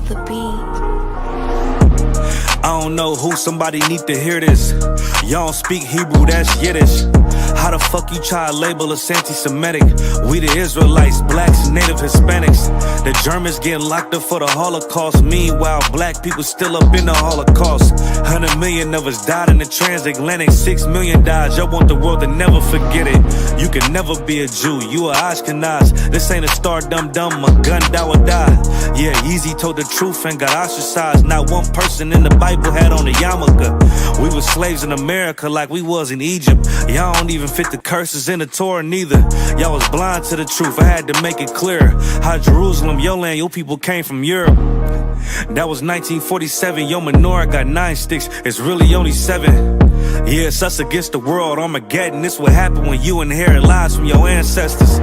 the beat. I don't know who, somebody need to hear this. Y'all don't speak Hebrew, that's Yiddish. How the fuck you try to label us anti-Semitic? We the Israelites, blacks, native Hispanics. The Germans getting locked up for the Holocaust. Meanwhile, black people still up in the Holocaust. 100 million of us died in the transatlantic. 6 million died, y'all want the world to never forget it. You can never be a Jew, you a Ashkenaz. This ain't a star dum-dum, a gun that would die. Yeah, Yeezy told the truth and got ostracized. Not one person in the Bible had on a yarmulke. We was slaves in America like we was in Egypt. Y'all don't even fit the curses in the Torah neither. Y'all was blind to the truth, I had to make it clear. How Jerusalem, your land, your people came from Europe. That was 1947, your menorah got 9 sticks, it's really only 7. Yeah, it's us against the world, Armageddon. This what happened when you inherit lies from your ancestors.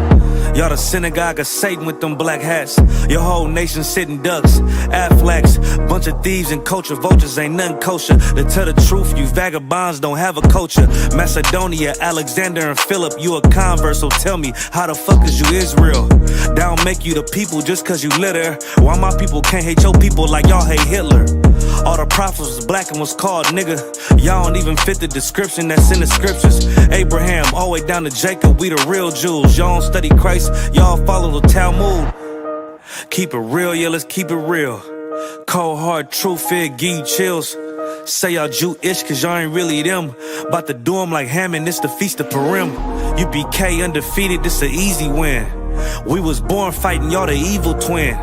Y'all the synagogue of Satan with them black hats. Your whole nation sitting ducks, Aflacs. Bunch of thieves and culture vultures, ain't nothing kosher. To tell the truth, you vagabonds don't have a culture. Macedonia, Alexander and Philip, you a convert, so tell me, how the fuck is you Israel? That don't make you the people just cause you litter. Why my people can't hate your people like y'all hate Hitler? All the prophets was black and was called nigga. Y'all don't even fit the description that's in the scriptures. Abraham, all the way down to Jacob, we the real Jews. Y'all don't study Christ, y'all follow the Talmud. Keep it real, yeah, let's keep it real. Cold hard truth, it give you chills. Say y'all Jewish cause y'all ain't really them. About to do them like Hammond, this the Feast of Purim. UPK undefeated, this an easy win. We was born fighting, y'all the evil twin.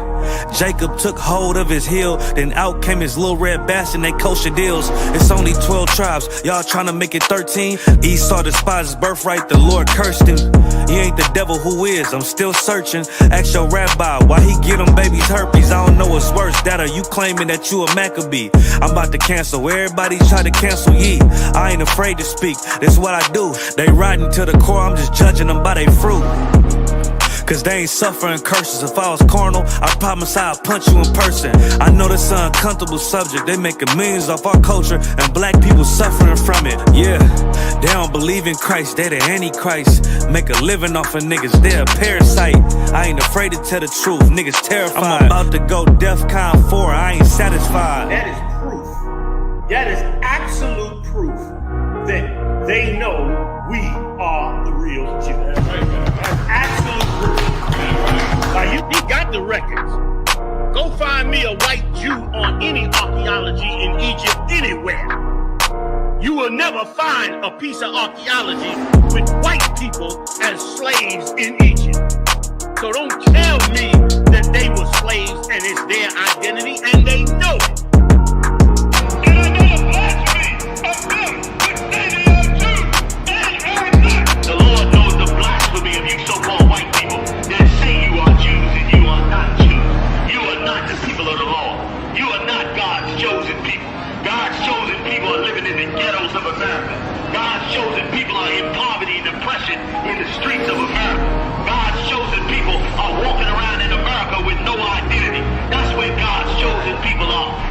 Jacob took hold of his heel, then out came his little red bastard, they kosher deals. It's only 12 tribes, y'all tryna make it 13. Esau despised his birthright, the Lord cursed him. He ain't the devil, who is? I'm still searching. Ask your rabbi, why he get them babies herpes? I don't know what's worse, that or you claiming that you a Maccabee. I'm about to cancel, everybody try to cancel ye. I ain't afraid to speak, this what I do. They riding to the core, I'm just judging them by their fruit. Cause they ain't suffering curses. If I was carnal, I promise I'd punch you in person. I know this an uncomfortable subject. They making millions off our culture and black people suffering from it. Yeah, they don't believe in Christ, they the Antichrist. Make a living off of niggas, they a parasite. I ain't afraid to tell the truth, niggas terrified. I'm about to go DEFCON 4, I ain't satisfied. That is proof, that is absolute proof that they know we are the real Jews. That's absolute proof. Now you got the records. Go find me a white Jew on any archaeology in Egypt anywhere. You will never find a piece of archaeology with white people as slaves in Egypt. So don't tell me that they were slaves and it's their identity, and they know it. And I know the blasphemy of them which say they are Jews and are not. The Lord knows the blasphemy of you so-called white people that say you are Jews and you are not Jews. You are not the people of the law. You are not God's chosen people. God's chosen people are living in the ghettos of America. God's chosen people are in poverty and depression in the streets of America. God's chosen people are walking around in America with no identity. That's where God's chosen people are.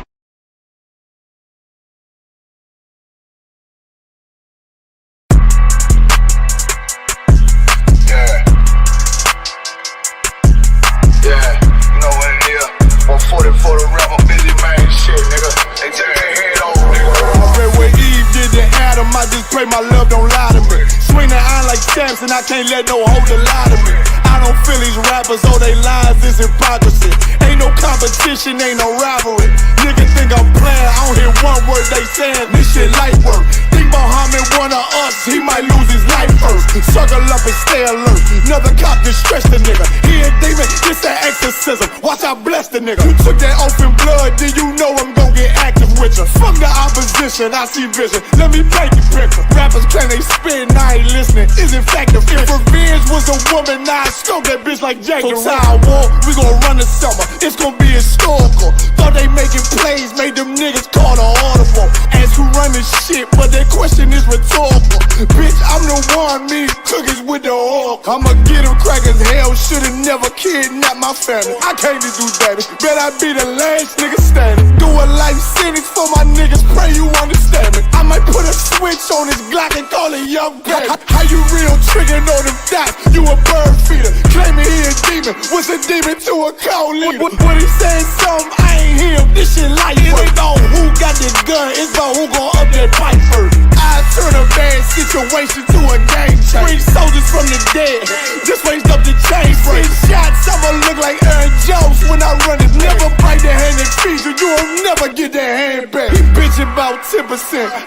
Yeah, you know what it is. 140 for the rapper, busy man, shit, nigga. They turn their head over, nigga. I pray where Eve did to Adam, I just pray my love don't lie to me. Swing the iron like Samson, I can't let no holder lie to me. I don't feel these rappers, oh they lies, this hypocrisy. Ain't no competition, ain't no rivalry. Niggas think I'm playing, I don't hear one word they saying, this shit light work. Think Muhammad one of us, he might lose his life first. Circle up and stay alert, another cop just stretch the nigga. He a demon, this that exorcism, watch I bless the nigga. You took that open blood, then you know I'm gon' get active with you. Fuck the opposition, I see vision, let me paint the picture. Rappers claim they spit and I ain't listening, is in fact the If revenge was a woman, now I stroke that bitch like Jackie. So I war, we gon' run the summer, it's gon' be historical. Thought they making plays, made them niggas call the audible. Ask who run this shit, but that question is rhetorical. Bitch, I'm the one, me cookies with the oil. I'ma get them crackers, hell, should've never kidnapped my family. I can't do that, bet I be the last nigga standing. Do a life sentence for my niggas, pray you understand me. I might put a switch on this Glock and call it young baby. How you real triggering on them dots? You a bird feeder, claiming he a demon. What's a demon to a cold leader? What he saying something, I ain't hear this shit light. It ain't about who got the gun, it's about who gon' up that pipe first. I turn a bad situation to a game changer. Bring soldiers from the dead, just raised up the chain frame. Shots, I'ma look like Aaron Jones when I run it. Never bite the hand that feeds you, you will never get that hand back. He bitch about 10%,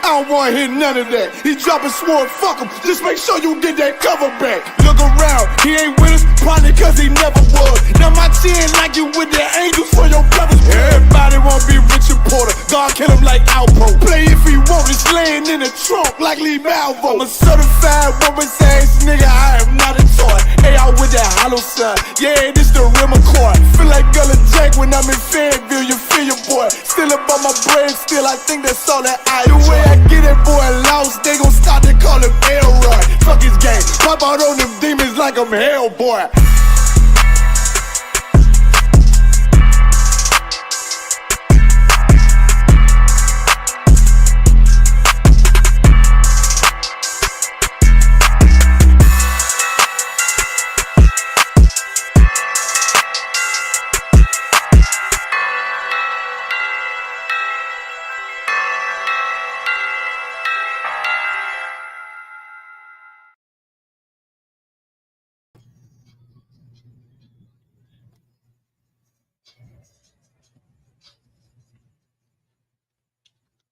I don't wanna hear none of that. He dropping sword, fuck him, just make sure you get that cover back. Look around, he ain't with us, probably cause he never was. Now my chin like you with the angels for your brothers. Everybody wanna be Richard Porter, God kill him like Alpo. Play if he want, it's laying in the trunk like Lee Malvo. I'm a certified woman's ass nigga, I am not a toy. Hey, out with that hollow side, yeah, this the real McCoy. Feel like Gullah Jack when I'm in Fayetteville, you feel your boy. Still up on my brain, still I think that's all that I do. The way I get that boy lost, they gon' start to call him Elroy. Fuck his game, pop out on them demons like I'm Hellboy.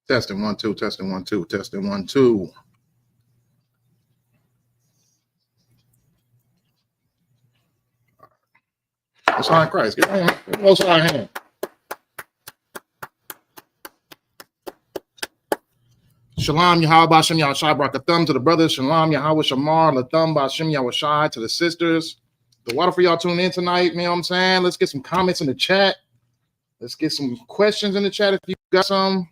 Testing 1 2, testing 1 2, testing 1 2. Most High in Christ. Get on. Most High hand. Shalom Yahweh Bashem Yahshai brought the thumb to the brothers. Shalom Yahweh Shamar the thumb Bashem Yahweh to the sisters. The water for y'all tuning in tonight. You know what I'm saying? Let's get some comments in the chat. Let's get some questions in the chat if you got some.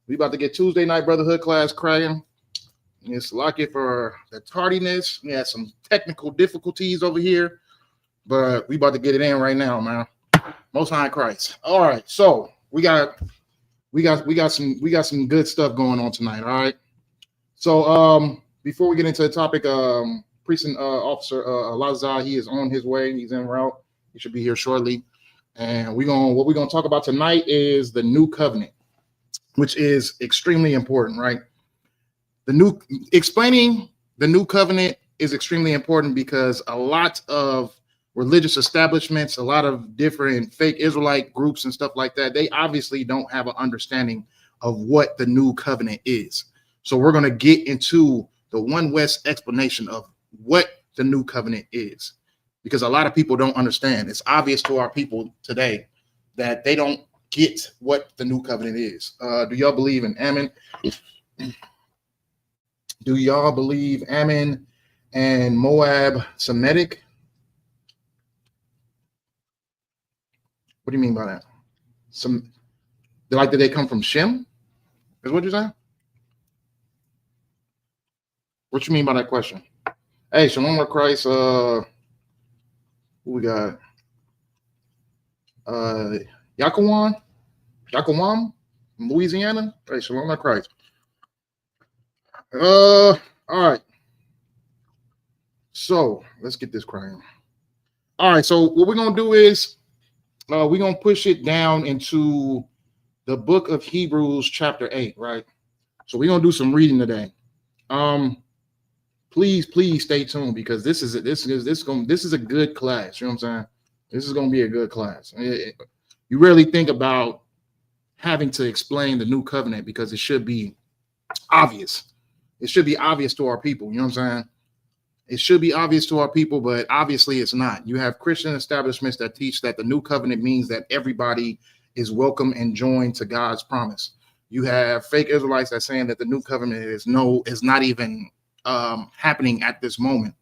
We about to get Tuesday night Brotherhood class cracking. It's lucky for the tardiness. We had some technical difficulties over here, but we about to get it in right now, man. Most High in Christ. All right, so we got some good stuff going on tonight. All right. So before we get into the topic, Precinct Officer Lazar, he is on his way. He's en route. He should be here shortly. And what we're gonna talk about tonight is the new covenant, which is extremely important, right? Explaining the new covenant is extremely important because a lot of religious establishments, a lot of different fake Israelite groups and stuff like that, they obviously don't have an understanding of what the new covenant is. So we're going to get into the One West explanation of what the new covenant is, because a lot of people don't understand. It's obvious to our people today that they don't get what the new covenant is. Do y'all believe in Ammon? Do y'all believe Ammon and Moab Semitic? What do you mean by that? Did they come from Shem? Is what you're saying? What you mean by that question? Hey, Shalom of Christ. Who we got? Yakawam from Louisiana. Hey, Shalom of Christ. All right. So let's get this crying. All right. So what we're gonna do is we're gonna push it down into the book of Hebrews, chapter 8. Right. So we're gonna do some reading today. Please stay tuned because this is a good class. You know what I'm saying? This is gonna be a good class. You rarely think about having to explain the new covenant because it should be obvious. It should be obvious to our people. You know what I'm saying? It should be obvious to our people, but obviously it's not. You have Christian establishments that teach that the new covenant means that everybody is welcome and joined to God's promise. You have fake Israelites that saying that the new covenant is not even happening at this moment.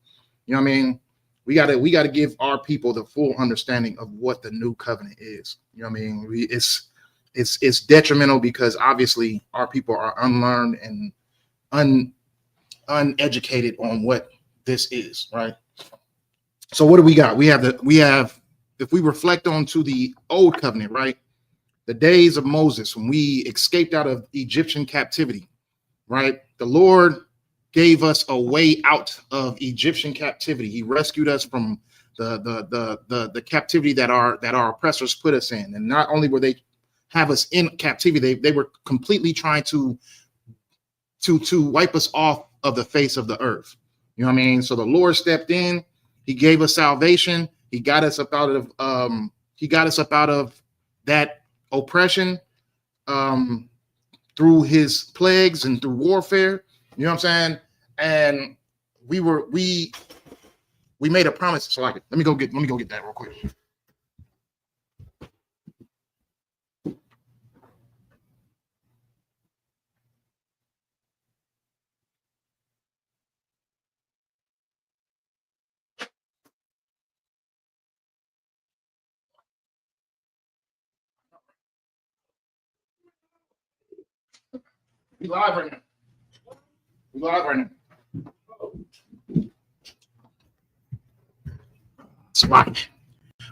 You know what I mean? We gotta give our people the full understanding of what the new covenant is. You know what I mean? It's detrimental because obviously our people are unlearned and uneducated on what this is, right? So what do we got? We have if we reflect on to the old covenant, right? The days of Moses when we escaped out of Egyptian captivity, right? The Lord gave us a way out of Egyptian captivity. He rescued us from the captivity that our oppressors put us in. And not only were they have us in captivity. They were completely trying to wipe us off of the face of the earth. You know what I mean? So the Lord stepped in. He gave us salvation. He got us up out of that oppression through his plagues and through warfare. You know what I'm saying? And we made a promise. So like, let me go get that real quick. We live right now. Spot.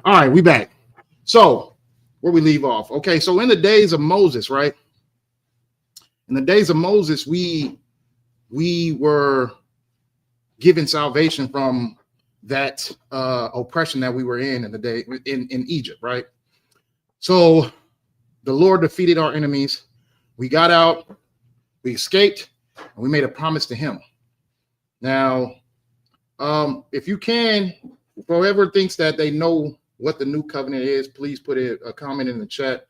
All right, we back. So where we leave off. Okay, so in the days of Moses, right? In the days of Moses, we were given salvation from that oppression that we were in the day in Egypt, right? So the Lord defeated our enemies. We got out, we escaped, and we made a promise to him. Now, if you can, whoever thinks that they know what the new covenant is, please put a comment in the chat.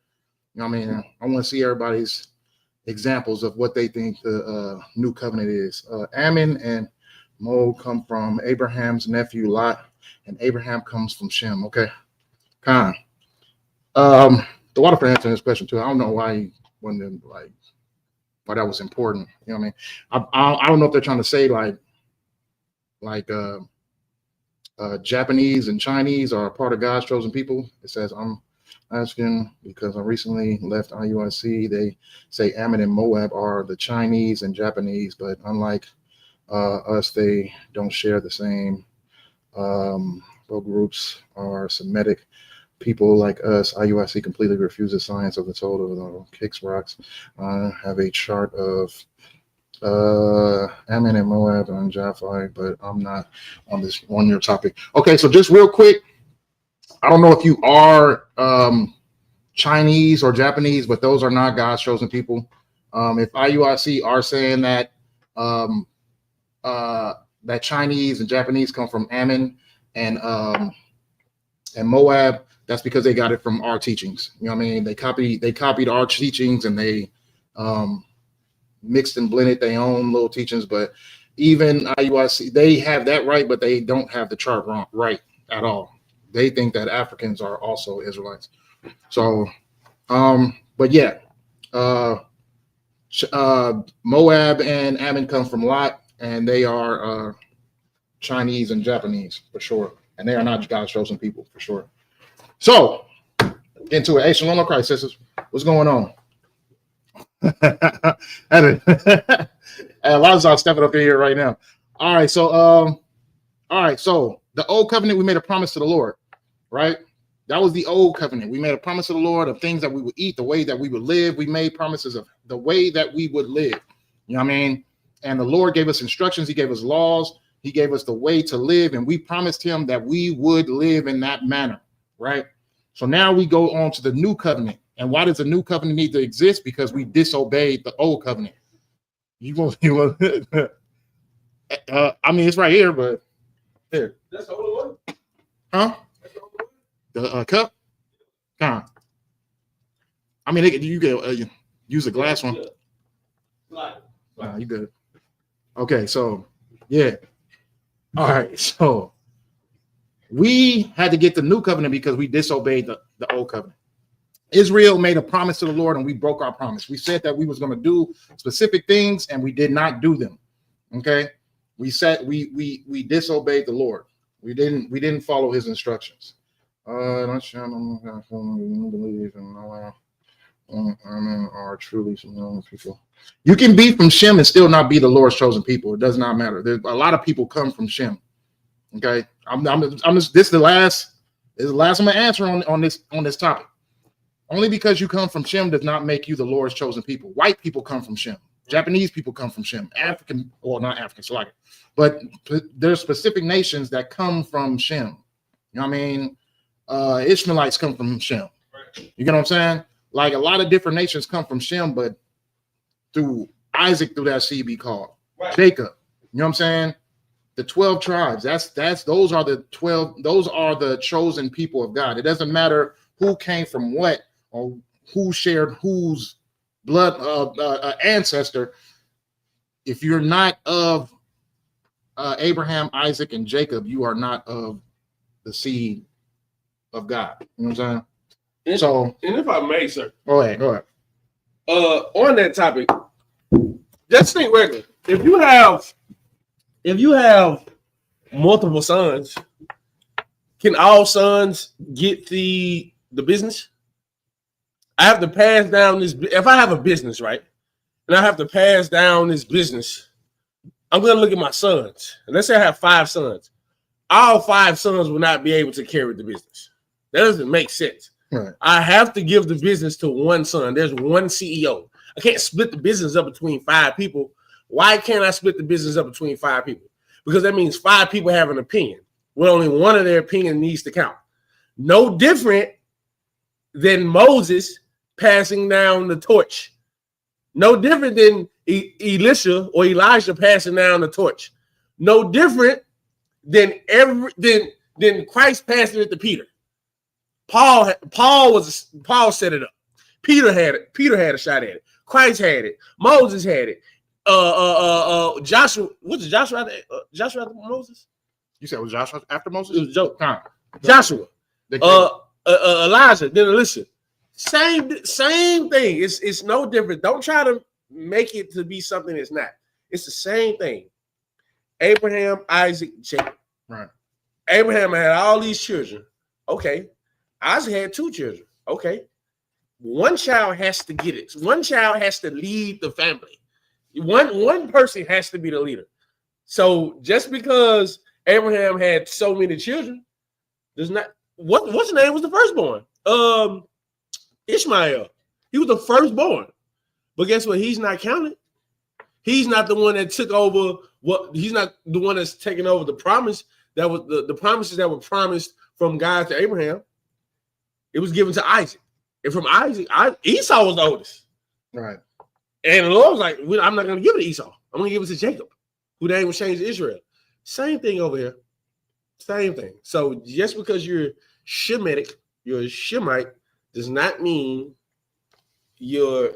You know what I mean? I want to see everybody's examples of what they think the new covenant is. Ammon and Moab come from Abraham's nephew Lot, and Abraham comes from Shem. Okay, Khan. The water for answering this question too. I don't know why he wasn't like why that was important. You know what I mean? I don't know if they're trying to say like Japanese and Chinese are a part of God's chosen people. It says, I'm asking because I recently left IUIC. They say Ammon and Moab are the Chinese and Japanese, but unlike us, they don't share the same. Both groups are Semitic. People like us, IUIC completely refuses science of the total, kicks rocks. Have a chart of Ammon and Moab and Japhai, but I'm not on this one-year topic. Okay, so just real quick, I don't know if you are Chinese or Japanese, but those are not God's chosen people. If IUIC are saying that that Chinese and Japanese come from Ammon and Moab, that's because they got it from our teachings. You know what I mean? They copied our teachings and they mixed and blended their own little teachings. But even IUIC, they have that right, but they don't have the chart wrong, right at all. They think that Africans are also Israelites. So, but yeah, Moab and Ammon come from Lot, and they are Chinese and Japanese for sure. And they are not God's chosen people for sure. So, into it. Hey, Shalom of Christ, sisters. What's going on? And a lot of y'all stepping up in here right now. All right, so the old covenant, we made a promise to the Lord, right? That was the old covenant. We made a promise to the Lord of things that we would eat, the way that we would live. We made promises of the way that we would live. You know what I mean? And the Lord gave us instructions. He gave us laws. He gave us the way to live, and we promised him that we would live in that manner, right? So now we go on to the new covenant. And why does the new covenant need to exist? Because we disobeyed the old covenant. I mean, it's right here, but here. That's the only one? Huh? The cup? Huh? I mean, you can use a glass one. You good. Okay, so, yeah. All right, so we had to get the new covenant because we disobeyed the old covenant. Israel made a promise to the Lord and we broke our promise. We said that we was going to do specific things and we did not do them. Okay, we said we disobeyed the Lord. We didn't follow his instructions. Are truly some people. You can be from Shem and still not be the Lord's chosen people. It does not matter. There's a lot of people come from Shem. Okay, this is the last I'm gonna answer on this topic. Only because you come from Shem does not make you the Lord's chosen people. White people come from Shem. Japanese people come from Shem. African, or not African, so like it. But there's specific nations that come from Shem. You know what I mean? Ishmaelites come from Shem. You get what I'm saying? Like a lot of different nations come from Shem, but through Isaac, through that seed be called Jacob. You know what I'm saying? The 12 tribes. Those are the 12. Those are the chosen people of God. It doesn't matter who came from what or who shared whose blood ancestor. If you're not of Abraham, Isaac, and Jacob, you are not of the seed of God. You know what I'm saying? And if I may, sir. Go ahead. On that topic, just think regular. If you have multiple sons, can all sons get the business? I have to pass down this. If I have a business, right, and I have to pass down this business, I'm going to look at my sons. And let's say I have 5 sons. All 5 sons will not be able to carry the business. That doesn't make sense. Right. I have to give the business to one son. There's one CEO. I can't split the business up between 5 people. Why can't I split the business up between 5 people? Because that means 5 people have an opinion. Well, only one of their opinion needs to count. No different than Moses passing down the torch. No different than Elisha or Elijah passing down the torch. No different than Christ passing it to Peter. Paul set it up. Peter had it. Peter had a shot at it. Christ had it. Moses had it. Joshua. What's Joshua? Joshua after Moses? You said it was Joshua after Moses? It was Joshua. Elijah. Then Elisha. Same thing. It's no different. Don't try to make it to be something it's not. It's the same thing. Abraham, Isaac, Jacob. Right. Abraham had all these children. Okay. Isaac had 2 children. Okay. One child has to get it. One child has to lead the family. One person has to be the leader. So just because Abraham had so many children does not. What's his name was the firstborn? Ishmael. He was the firstborn. But guess what? He's not counted. He's not the one that took over he's not the one that's taking over the promise that was the promises that were promised from God to Abraham. It was given to Isaac. And from Isaac, Esau was the oldest. Right. And the Lord was like, I'm not going to give it to Esau. I'm going to give it to Jacob, who name was changed to Israel. Same thing over here. Same thing. So just because you're Shemitic, you're a Shemite, does not mean you're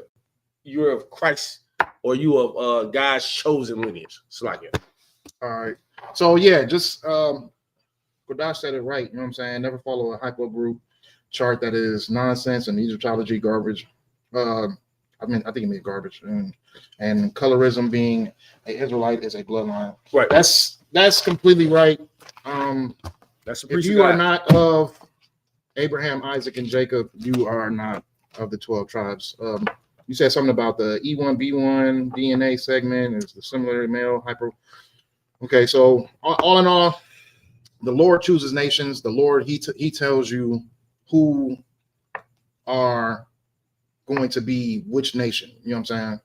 of Christ or you of God's chosen lineage. It's like it. All right. So yeah, just Kodash said it right. You know what I'm saying? Never follow a hypo group chart that is nonsense and Egyptology garbage. I think it means garbage. And colorism being an Israelite is a bloodline. Right. That's completely right. That's if you are not of Abraham, Isaac, and Jacob, you are not of the 12 tribes. You said something about the E1B1 DNA segment is the similar male hyper. Okay, so all in all, the Lord chooses nations. The Lord, he tells you who are going to be which nation. You know what I'm saying?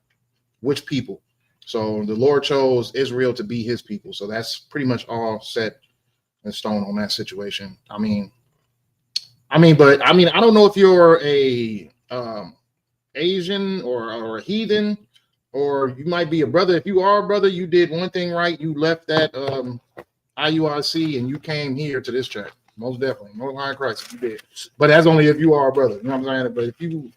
Which people. So the Lord chose Israel to be his people. So that's pretty much all set in stone on that situation. I don't know if you're a Asian or a heathen, or you might be a brother. If you are a brother, you did one thing right. You left that IUIC and you came here to this church. Most definitely. No line of Christ if you did. But that's only if you are a brother. You know what I'm saying? But if you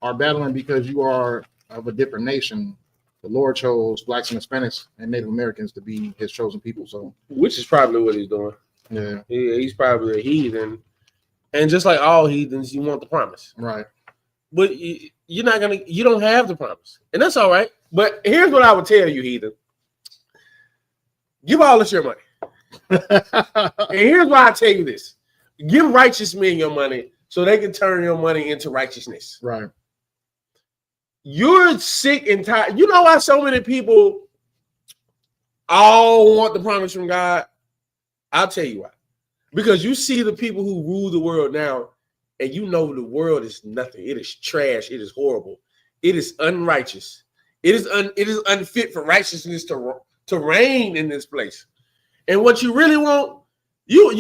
are battling because you are of a different nation, the Lord chose blacks and Hispanics and Native Americans to be his chosen people. So, which is probably what he's doing. Yeah. He's probably a heathen. And just like all heathens, you want the promise. Right. But you don't have the promise. And that's all right. But here's what I would tell you, heathen. Give all us your money. And here's why I tell you this. Give righteous men your money so they can turn your money into righteousness. Right. You're sick and tired. You know why so many people all want the promise from God? I'll tell you why. Because you see the people who rule the world now, and you know the world is nothing. It is trash. It is horrible. It is unrighteous. It is unfit for righteousness to reign in this place. And what you really want, you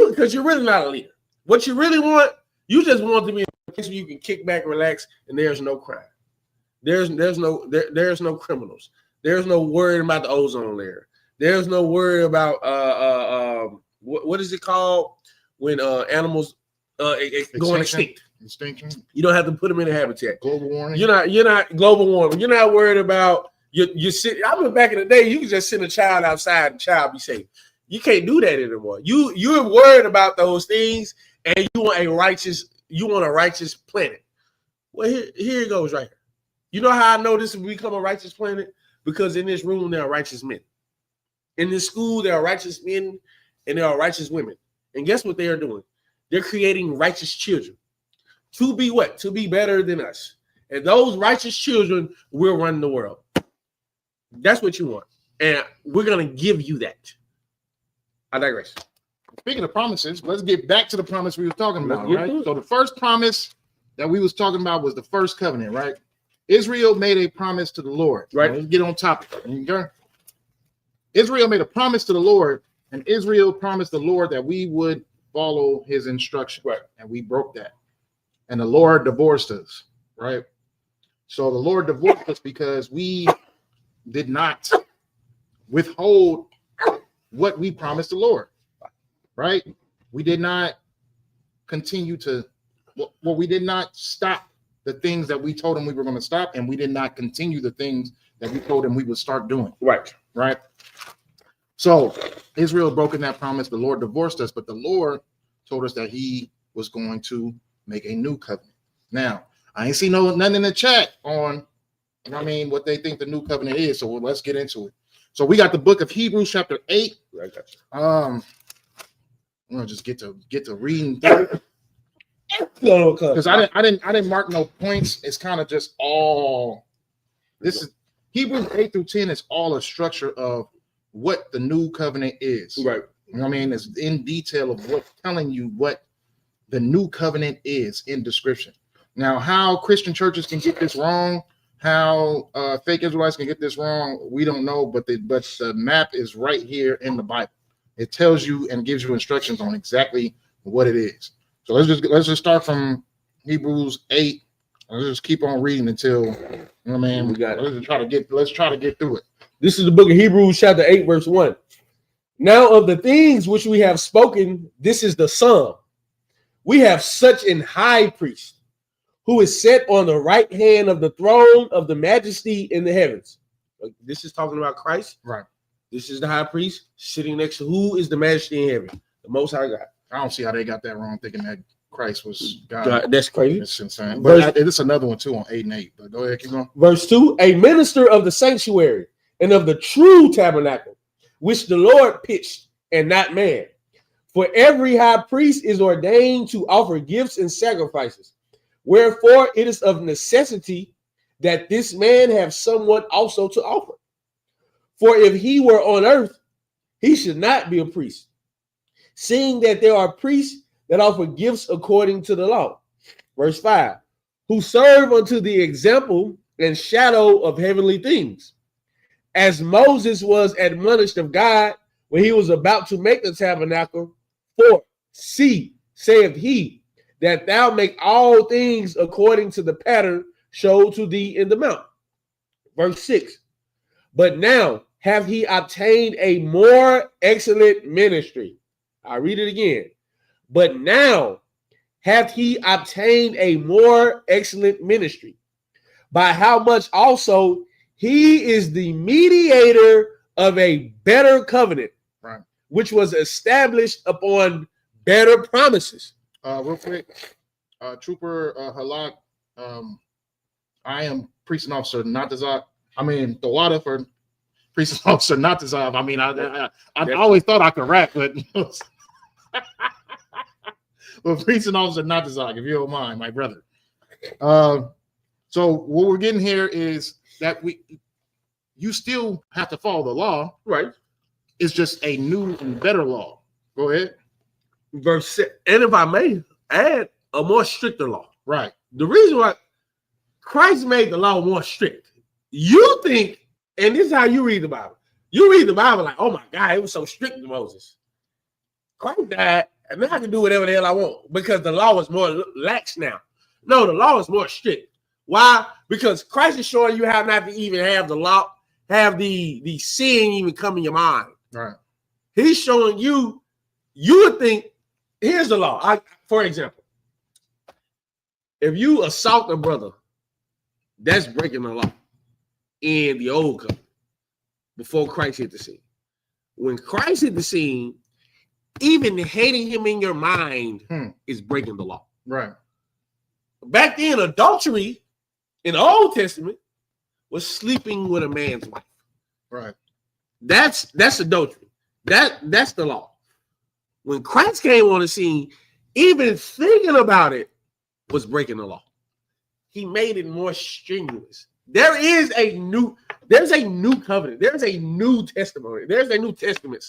because you're really not a leader. What you really want, you just want to be place where you can kick back, relax, and there's no crime. There's no criminals. There's no worry about the ozone layer. There's no worry about what is it called when animals going extinct? Extinction. You don't have to put them in a habitat. Global warming. You're not global warming. You're not worried about you sit. I remember back in the day, you could just send a child outside and child be safe. You can't do that anymore. You're worried about those things, and you want a righteous planet. Well, here it goes right here. You know how I know this will become a righteous planet? Because in this room there are righteous men. In this school there are righteous men and there are righteous women. And guess what they are doing? They're creating righteous children. To be what? To be better than us. And those righteous children will run the world. That's what you want. And we're going to give you that. I digress. Speaking of promises, let's get back to the promise we were talking about, right? So the first promise that we was talking about was the first covenant, right? Israel made a promise to the Lord. Right. Let's get on topic. Okay? Israel made a promise to the Lord, and Israel promised the Lord that we would follow his instruction. Right. And we broke that. And the Lord divorced us, right? So the Lord divorced us because we did not withhold what we promised the Lord, right? We did not continue to, well, we did not stop the things that we told him we were going to stop, and we did not continue the things that we told him we would start doing. Right. Right. So Israel broken that promise. The Lord divorced us, but the Lord told us that he was going to make a new covenant. Now, I ain't see nothing in the chat on, what they think the new covenant is. So let's get into it. So we got the book of Hebrews chapter 8. I'm gonna just get to reading because I didn't mark no points. It's kind of just all. This is Hebrews 8 through 10 is all a structure of what the new covenant is. Right. You know what I mean? It's in detail of what telling you what the new covenant is in description. Now, how Christian churches can get this wrong, how fake Israelites can get this wrong, we don't know. But the map is right here in the Bible. It tells you and gives you instructions on exactly what it is. So let's just start from Hebrews 8. Let's just keep on reading until we got it. Let's try to get through it. This is the book of Hebrews chapter 8, verse 1. Now of the things which we have spoken, this is the sum. We have such an high priest who is set on the right hand of the throne of the majesty in the heavens. This is talking about Christ. Right. This is the high priest sitting next to who is the majesty in heaven, the Most High God. I don't see how they got that wrong, thinking that Christ was God. That's crazy. It's insane. But it's another one too on 8 and 8. But go ahead, keep going. Verse 2: a minister of the sanctuary and of the true tabernacle, which the Lord pitched, and not man. For every high priest is ordained to offer gifts and sacrifices. Wherefore it is of necessity that this man have somewhat also to offer. For if he were on earth, he should not be a priest, seeing that there are priests that offer gifts according to the law. Verse 5, who serve unto the example and shadow of heavenly things, as Moses was admonished of God when he was about to make the tabernacle. For see, saith he, that thou make all things according to the pattern showed to thee in the mount. Verse 6, but now have he obtained a more excellent ministry. I read it again. But now hath he obtained a more excellent ministry, by how much also he is the mediator of a better covenant, right, which was established upon better promises. Real quick, Trooper Halak, I am precinct officer, not the the water for precinct officer, not the Zav. I always thought I could rap, but but precinct officer, not the Zav, if you don't mind, my brother. So what we're getting here is that you still have to follow the law, right? It's just a new and better law. Go ahead. Verse 6, and if I may add, a more stricter law. Right. The reason why Christ made the law more strict. You think, and this is how you read the Bible. You read the Bible like, oh my God, it was so strict to Moses. Christ died, and now I can do whatever the hell I want because the law is more lax now. No, the law is more strict. Why? Because Christ is showing you how not to even have the law, have the sin even come in your mind. Right. He's showing you, you would think, here's the law. For example, if you assault a brother, that's breaking the law in the old covenant before Christ hit the scene. When Christ hit the scene, even hating him in your mind is breaking the law. Right. Back then, adultery in the Old Testament was sleeping with a man's wife. Right. That's adultery. That's the law. When Christ came on the scene, even thinking about it was breaking the law. He made it more strenuous. There's a new covenant. There's a new testimony. There's a New Testament.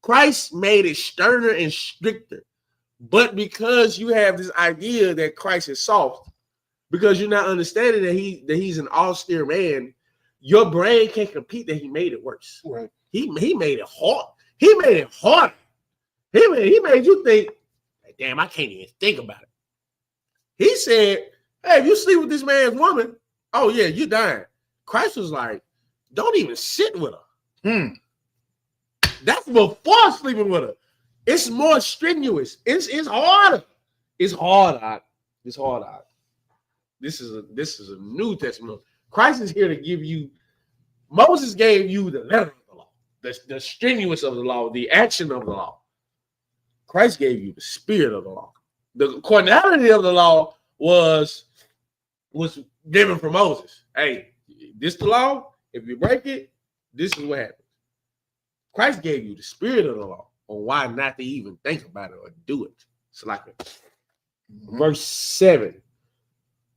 Christ made it sterner and stricter. But because you have this idea that Christ is soft, because you're not understanding that he's an austere man, your brain can't compete that he made it worse. Right. He made it hard. He made it harder. He made you think, damn, I can't even think about it. He said, hey, if you sleep with this man's woman, oh yeah, you're dying. Christ was like, don't even sit with her. That's before sleeping with her. It's more strenuous. It's harder. It's hard. It's hard. This is a New Testament. Christ is here to give you. Moses gave you the letter of the law, the strenuous of the law, the action of the law. Christ gave you the spirit of the law. The carnality of the law was given from Moses. Hey, this the law. If you break it, this is what happens. Christ gave you the spirit of the law on why not to even think about it or do it. It's like verse 7.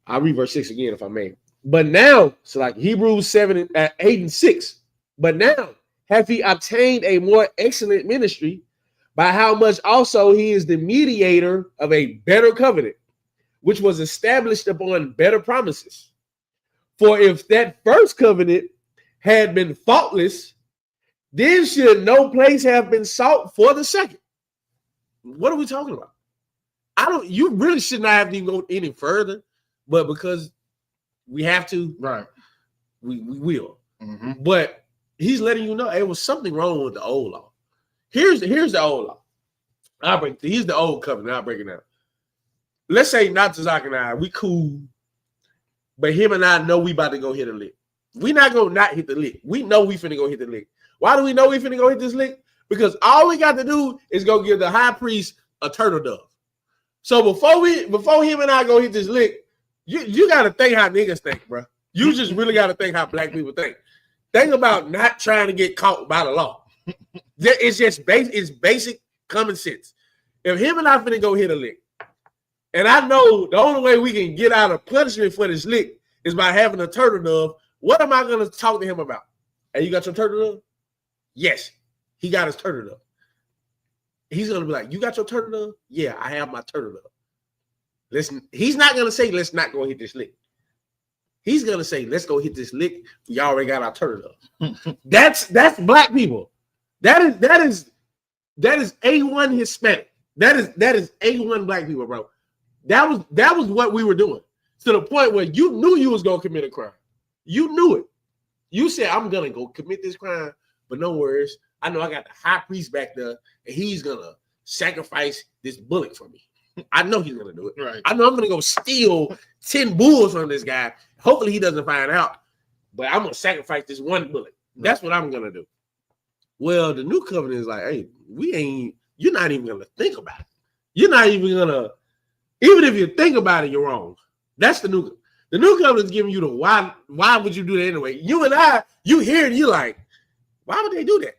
I'll read verse 6 again if I may. But now, so like Hebrews 8 and 6. But now hath he obtained a more excellent ministry, by how much also he is the mediator of a better covenant, which was established upon better promises. For if that first covenant had been faultless, then should no place have been sought for the second. What are we talking about? You really should not have to even go any further, but because we have to, right? We will. Mm-hmm. But he's letting you know it was something wrong with the old law. Here's the old law. Here's the old covenant. I'll break it down. Let's say Natazak and I, we cool, but him and I know we about to go hit a lick. We not gonna not hit the lick. We know we finna go hit the lick. Why do we know we finna go hit this lick? Because all we got to do is go give the high priest a turtle dove. So before him and I go hit this lick, you got to think how niggas think, bro. You just really got to think how black people think. Think about not trying to get caught by the law. It's just basic common sense. If him and I finna go hit a lick, and I know the only way we can get out of punishment for this lick is by having a turtle dove, what am I going to talk to him about? Hey, you got your turtle dove? Yes, he got his turtle dove. He's going to be like, you got your turtle dove? Yeah, I have my turtle dove. Listen, he's not going to say, let's not go hit this lick. He's going to say, let's go hit this lick. We already got our turtle dove. That's black people. That is A1 Hispanic. That is A1 black people, bro. That was what we were doing, to the point where you knew you was going to commit a crime. You knew it. You said, I'm going to go commit this crime, but no worries. I know I got the high priest back there, and he's going to sacrifice this bullock for me. I know he's going to do it. Right. I know I'm going to go steal 10 bulls from this guy. Hopefully he doesn't find out, but I'm going to sacrifice this one bullock. That's what I'm going to do. Well, the new covenant is like, hey, you're not even going to think about it. You're not even going to, even if you think about it, you're wrong. That's the new covenant is giving you the why would you do that anyway? You and I, you hear it, you like, why would they do that?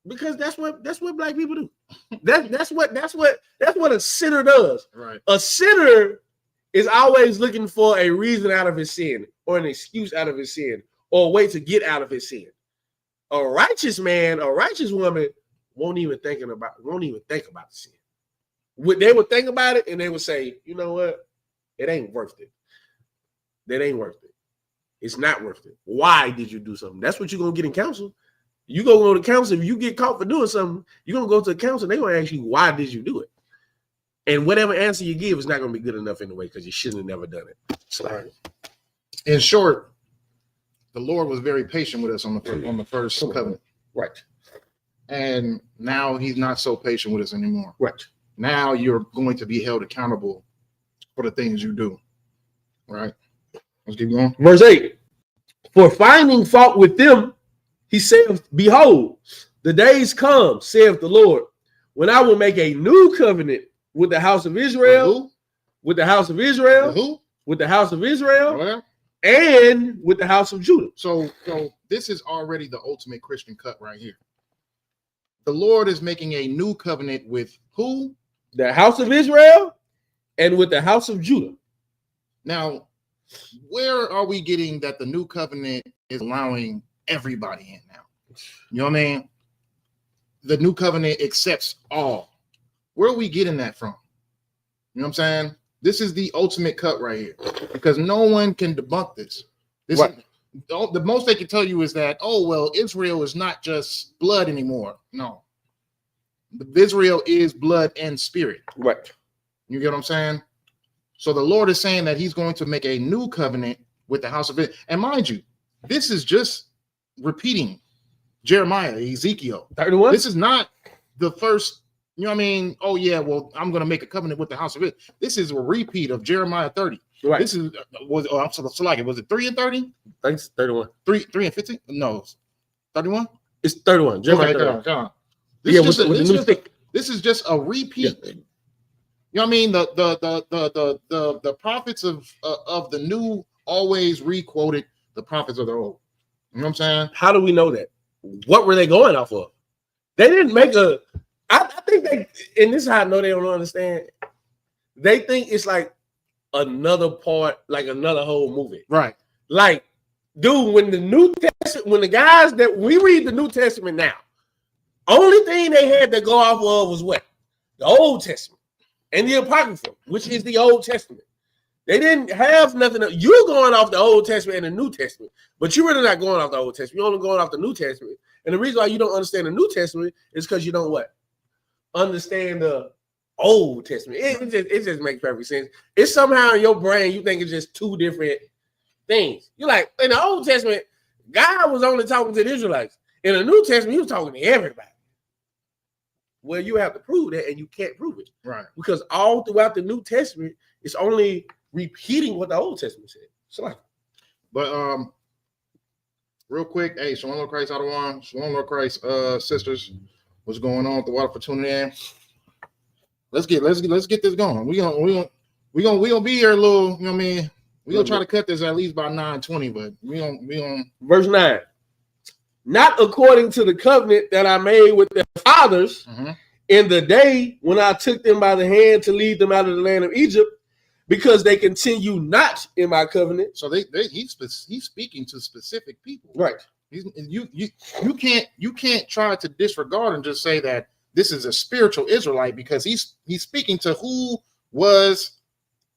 Because that's what black people do. That's what a sinner does. Right. A sinner is always looking for a reason out of his sin, or an excuse out of his sin, or a way to get out of his sin. A righteous man, a righteous woman won't even think about the sin. They would think about it and they would say, you know what? It ain't worth it. That ain't worth it. It's not worth it. Why did you do something? That's what you're going to get in counsel. You go to counsel. If you get caught for doing something, you're going to go to the counsel. They're going to ask you, why did you do it? And whatever answer you give is not going to be good enough anyway because you shouldn't have never done it. So, Right. In short, the Lord was very patient with us on the first covenant. right, And now he's not so patient with us anymore. right. Now you're going to be held accountable for the things you do. Right? Let's keep going. Verse 8. For finding fault with them, he saith, behold, the days come, saith the Lord, when I will make a new covenant with the house of Israel, with the house of Israel, Who? with the house of Israel, Well, and with the house of Judah. so this is already the ultimate Christian cut right here. The Lord is making a new covenant with who? The house of Israel and with the house of Judah. Now, where are we getting that the new covenant is allowing everybody in now? You know what I mean? The new covenant accepts all. Where are we getting that from? You know what I'm saying? This is the ultimate cut right here because no one can debunk this. This Right. The most they can tell you is that, oh, well, Israel is not just blood anymore. No. Israel is blood and spirit. Right. You get what I'm saying? So the Lord is saying that he's going to make a new covenant with the house of Israel. And mind you, this is just repeating Jeremiah, Ezekiel. 31. This is not the first, you know what I mean? Oh, yeah, well, I'm going to make a covenant with the house of Israel. This is a repeat of Jeremiah 30. Right. This is, was it 3 and 30? Thanks. 31. 3 and 15? No, 31? It's 31. Jeremiah Okay, 31. come on. Yeah, with the new stick. This is just a repeat. Yeah. You know what I mean? The prophets of the new always re-quoted the prophets of the old. You know what I'm saying? How do we know that? What were they going off of? They didn't make a. I think they, and this is how I know they don't understand. They think it's like another part, like another whole movie. Right. Like, dude, when the guys that we read the New Testament now, only thing they had to go off of was what? The Old Testament and the Apocrypha, which is the Old Testament. They didn't have nothing. You're going off the Old Testament and the New Testament, but you're really not going off the Old Testament. You're only going off the New Testament. And the reason why you don't understand the New Testament is because you don't what? Understand the Old Testament. It just makes perfect sense. It's somehow in your brain, you think it's just two different things. You're like, in the Old Testament, God was only talking to the Israelites. In the New Testament, he was talking to everybody. Well, you have to prove that, and you can't prove it. Right. Because all throughout the New Testament, it's only repeating what the Old Testament said. So like, but real quick, hey, Shalom Lord Christ out of one, Shalom Lord Christ, sisters, what's going on with the water for tuning in? Let's get this going. We gonna be here a little, you know what I mean? We gonna try to cut this at least by 9:20, but we gonna verse 9. Not according to the covenant that I made with their fathers in the day when I took them by the hand to lead them out of the land of Egypt, because they continue not in my covenant. So he's speaking to specific people, right? You can't try to disregard and just say that this is a spiritual Israelite, because he's speaking to who was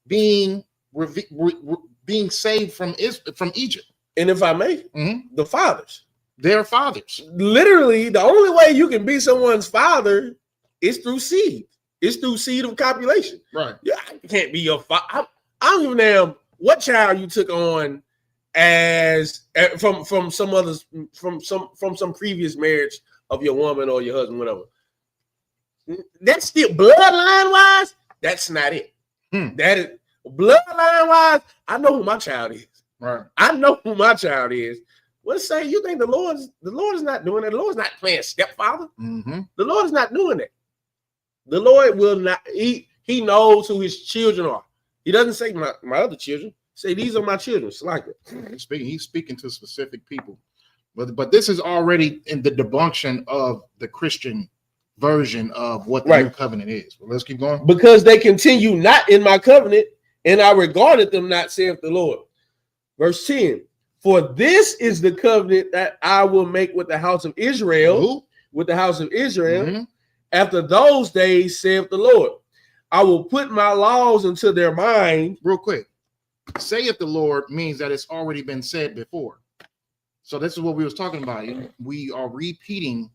being saved from Egypt. And if I may, the fathers. Their fathers. Literally, the only way you can be someone's father is through seed. It's through seed of copulation. Right. Yeah, I can't be your father. I don't even know what child you took on as from some others from some previous marriage of your woman or your husband, whatever. That's still bloodline wise. That's not it. That is bloodline wise. I know who my child is. Right. I know who my child is. Let's say you think the Lord is not doing that. The Lord's not playing stepfather. The Lord is not doing that. The Lord will not. He knows who his children are. He doesn't say my other children. Say these are my children. It's like it. He's speaking to specific people, but this is already in the debunction of the Christian version of what the new covenant is. Well, let's keep going. Because they continue not in my covenant, and I regarded them not, saith the Lord. Verse 10. For this is the covenant that I will make with the house of Israel, after those days, saith the Lord. I will put my laws into their mind. Real quick, saith the Lord means that it's already been said before. So this is what we was talking about. We are repeating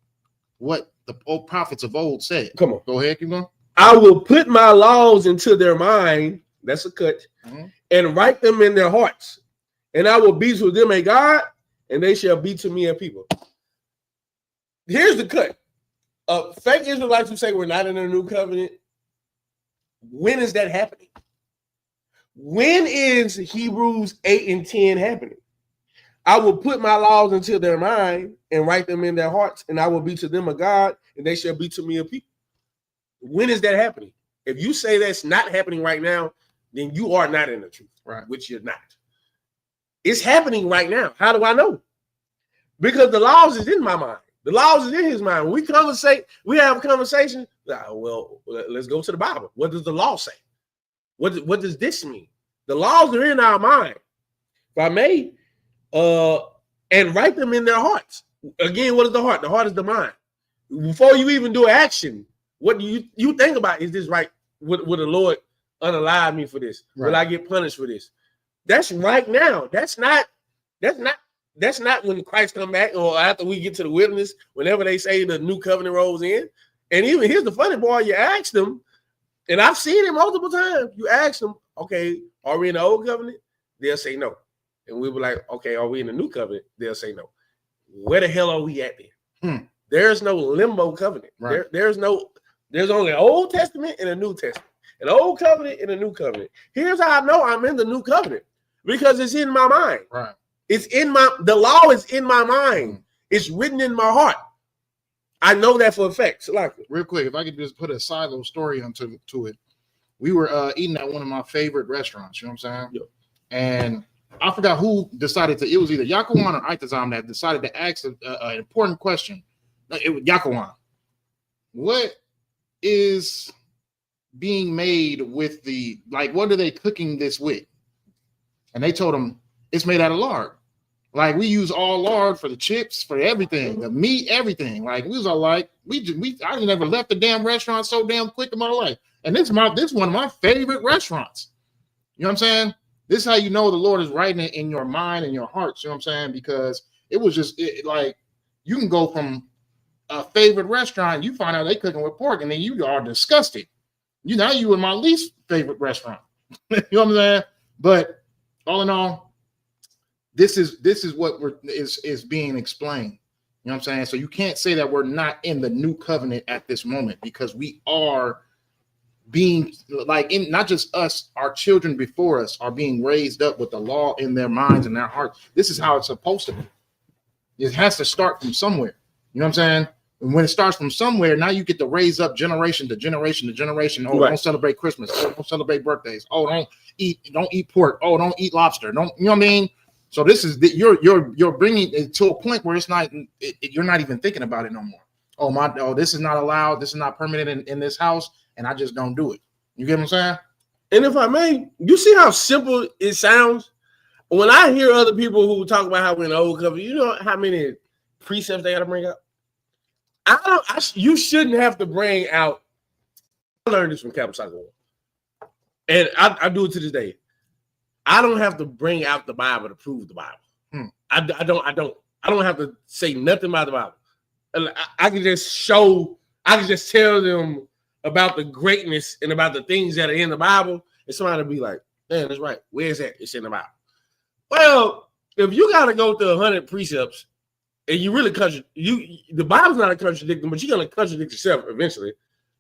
what the old prophets of old said. Come on. Go ahead, keep going. I will put my laws into their mind. That's a cut. And write them in their hearts. And I will be to them a God, and they shall be to me a people. Here's the cut. Fake Israelites who say we're not in a new covenant. When is that happening? When is Hebrews 8 and 10 happening? I will put my laws into their mind and write them in their hearts, and I will be to them a God, and they shall be to me a people. When is that happening? If you say that's not happening right now, then you are not in the truth, right? Which you're not. It's happening right now. How do I know? Because the laws is in my mind. The laws is in his mind. When we have a conversation. Well, let's go to the Bible. What does the law say? What does this mean? The laws are in our mind. If I may, and write them in their hearts. Again, what is the heart? The heart is the mind. Before you even do action, what do you think about? Is this right? Would the Lord unalive me for this? Right. Will I get punished for this? That's right now. That's not when Christ come back or after we get to the wilderness, whenever they say the new covenant rolls in. And even here's the funny part, you ask them, and I've seen it multiple times. You ask them, okay, are we in the old covenant? They'll say no. And we were like, okay, are we in the new covenant? They'll say no. Where the hell are we at then? There's no limbo covenant. Right. There's only an Old Testament and a New Testament. An old covenant and a new covenant. Here's how I know I'm in the new covenant. Because it's in my mind. Right. The law is in my mind. It's written in my heart. I know that for a fact. So like, real quick, if I could just put a side little story onto it. We were eating at one of my favorite restaurants, you know what I'm saying? Yep. And I forgot who decided it was either Yakuwan or Aitazam that decided to ask an important question. It was Yakuwan. What is being made with what are they cooking this with? And they told him it's made out of lard. Like we use all lard for the chips, for everything, the meat, everything. Like we was all like, I never left the damn restaurant so damn quick in my life. And this is one of my favorite restaurants. You know what I'm saying? This is how you know the Lord is writing it in your mind and your hearts. You know what I'm saying? Because it was just like you can go from a favorite restaurant, you find out they cooking with pork, and then you are disgusted. You in my least favorite restaurant. You know what I'm saying? But all in all, this is what is being explained. You know what I'm saying? So you can't say that we're not in the new covenant at this moment, because we are being not just us, our children before us are being raised up with the law in their minds and their hearts. This is how it's supposed to be. It has to start from somewhere. You know what I'm saying? And when it starts from somewhere, now you get to raise up generation to generation to generation. Oh, right. Don't celebrate Christmas. Oh, don't celebrate birthdays. Oh, don't eat pork. Oh, don't eat lobster. Don't, you know what I mean? So this is you're bringing it to a point where it's not, you're not even thinking about it no more. This is not allowed. This is not permitted in this house, and I just don't do it. You get what I'm saying? And if I may, you see how simple it sounds? When I hear other people who talk about how we're in the old covenant, you know how many precepts they got to bring up? You shouldn't have to bring out. I learned this from Capital Soccer World, and I do it to this day. I don't have to bring out the Bible to prove the Bible. I don't have to say nothing about the Bible. I can just show. I can just tell them about the greatness and about the things that are in the Bible, and somebody will be like, "Man, that's right. Where's that? It's in the Bible." Well, if you got to go through 100 precepts. And you really the Bible's not a contradiction, but you're going to contradict yourself eventually.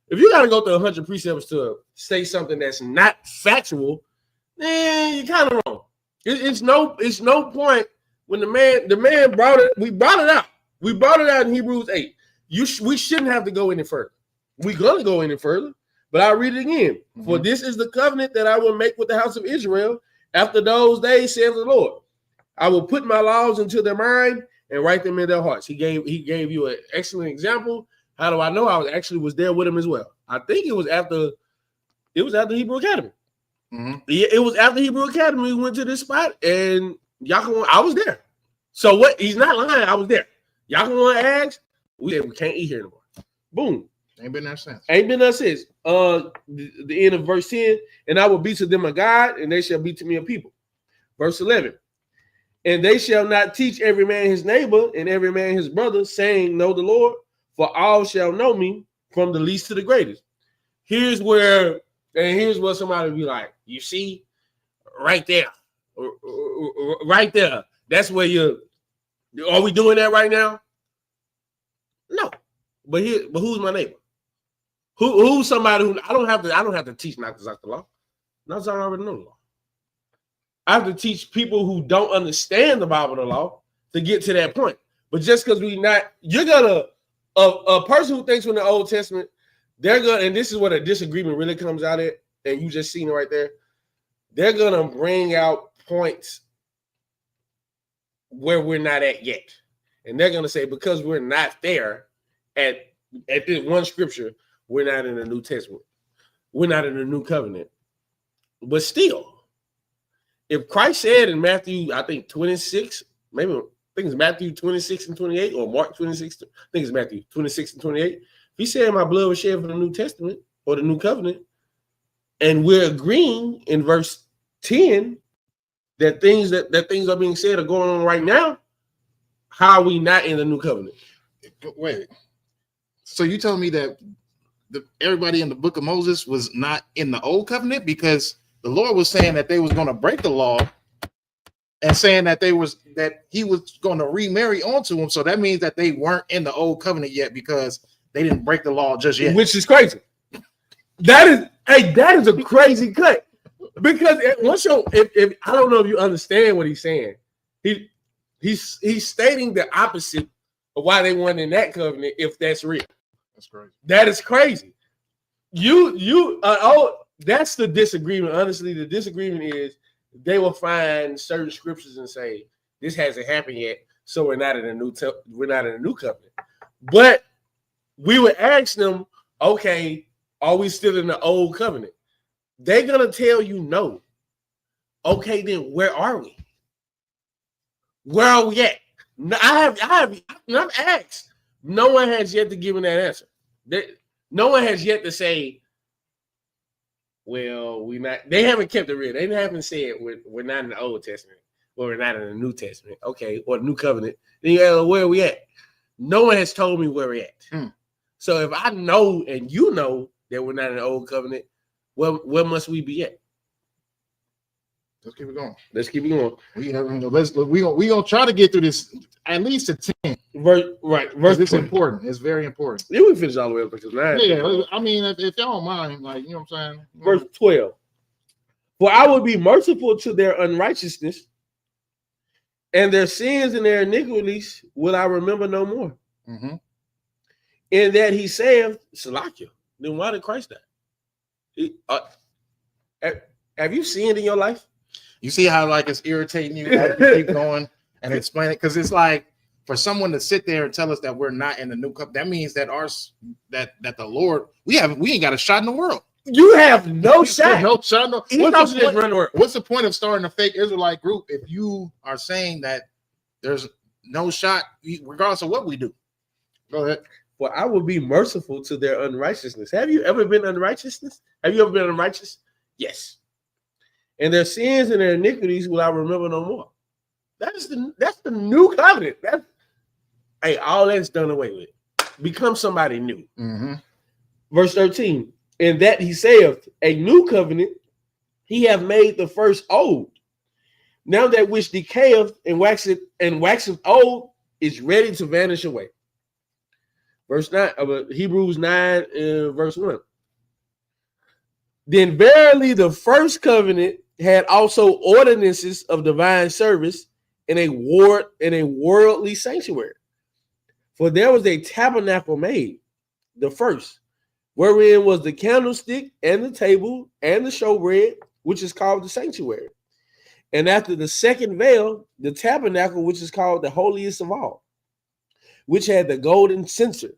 If you got to go through 100 precepts to say something that's not factual, then you're kind of wrong. It's no point when the man brought it. We brought it out. We brought it out in Hebrews 8. We shouldn't have to go any further. We're going to go any further, but I'll read it again. Mm-hmm. For this is the covenant that I will make with the house of Israel after those days, says the Lord. I will put my laws into their mind and write them in their hearts. He gave you an excellent example. How do I know? I was there with him as well. I think it was after Hebrew Academy. Mm-hmm. It was after Hebrew Academy. We went to this spot, and I was there. So what? He's not lying. I was there. Yakuwan asked. We said we can't eat here anymore. Boom. Ain't been there since. The end of verse 10. And I will be to them a God, and they shall be to me a people. Verse 11. And they shall not teach every man his neighbor and every man his brother, saying, know the Lord, for all shall know me, from the least to the greatest. here's where somebody would be like, you see, right there. Right there. That's where are we doing that right now? No. But who's my neighbor? Who's somebody who I don't have to teach not to the law. Not I already know the law. I have to teach people who don't understand the Bible and the law to get to that point. But just because you're gonna a person who thinks from the Old Testament, they're gonna, and this is what a disagreement really comes out at, and you just seen it right there. They're gonna bring out points where we're not at yet. And they're gonna say, because we're not there at this one scripture, we're not in the New Testament. We're not in the New Covenant. But still, if Christ said in Matthew, I think 26, maybe I think it's Matthew 26 and 28, or Mark 26, I think it's Matthew 26 and 28. If he said my blood was shed for the New Testament or the New Covenant, and we're agreeing in verse 10 that things are being said are going on right now, how are we not in the New Covenant? Wait. So you telling me that everybody in the book of Moses was not in the old covenant, because the Lord was saying that they was going to break the law and saying that he was going to remarry onto them. So that means that they weren't in the old covenant yet because they didn't break the law just yet. Which is crazy. That is a crazy cut. Because if I don't know if you understand what he's saying. He's stating the opposite of why they weren't in that covenant, if that's real. That's crazy. That is crazy. That's the disagreement. Honestly, the disagreement is they will find certain scriptures and say this hasn't happened yet, so we're not in a new covenant. But we would ask them, okay, are we still in the old covenant? They're gonna tell you no. Okay, then where are we? Where are we at? I've asked. No one has yet to give me that answer. No one has yet to say, well, we not. They haven't kept it real. They haven't said we're not in the Old Testament, or we're not in the New Testament. Okay, or the New Covenant. Then you go, where are we at? No one has told me where we're at. So if I know and you know that we're not in the Old Covenant, where must we be at? Let's keep it going. Let's keep it going. We gonna try to get through this at least to 10. Verse it's important. It's very important. Then we finish all the way up because 9. Yeah, I mean, if y'all don't mind, like, you know what I'm saying. Verse 12. For I will be merciful to their unrighteousness, and their sins and their iniquities will I remember no more. Mm-hmm. In that he saith, Salakia. Then why did Christ die? Have you seen it in your life? You see how like it's irritating you as you keep going and explain it, because it's like for someone to sit there and tell us that we're not in the new cup, that means that that the Lord we ain't got a shot in the world. You have no shot. No shot. No. What's the point of starting a fake Israelite group if you are saying that there's no shot, regardless of what we do? Go ahead. For I will be merciful to their unrighteousness. Have you ever been unrighteousness? Have you ever been unrighteous? Yes. And their sins and their iniquities will I remember no more. That's the new covenant. All that's done away with. Become somebody new. Mm-hmm. Verse 13. In that he saith, a new covenant, he have made the first old. Now that which decayeth and waxeth old is ready to vanish away. Verse 9, Hebrews 9, verse 1. Then verily the first covenant had also ordinances of divine service in a worldly sanctuary. For there was a tabernacle made, the first, wherein was the candlestick and the table and the showbread, which is called the sanctuary. And after the second veil, the tabernacle, which is called the holiest of all, which had the golden censer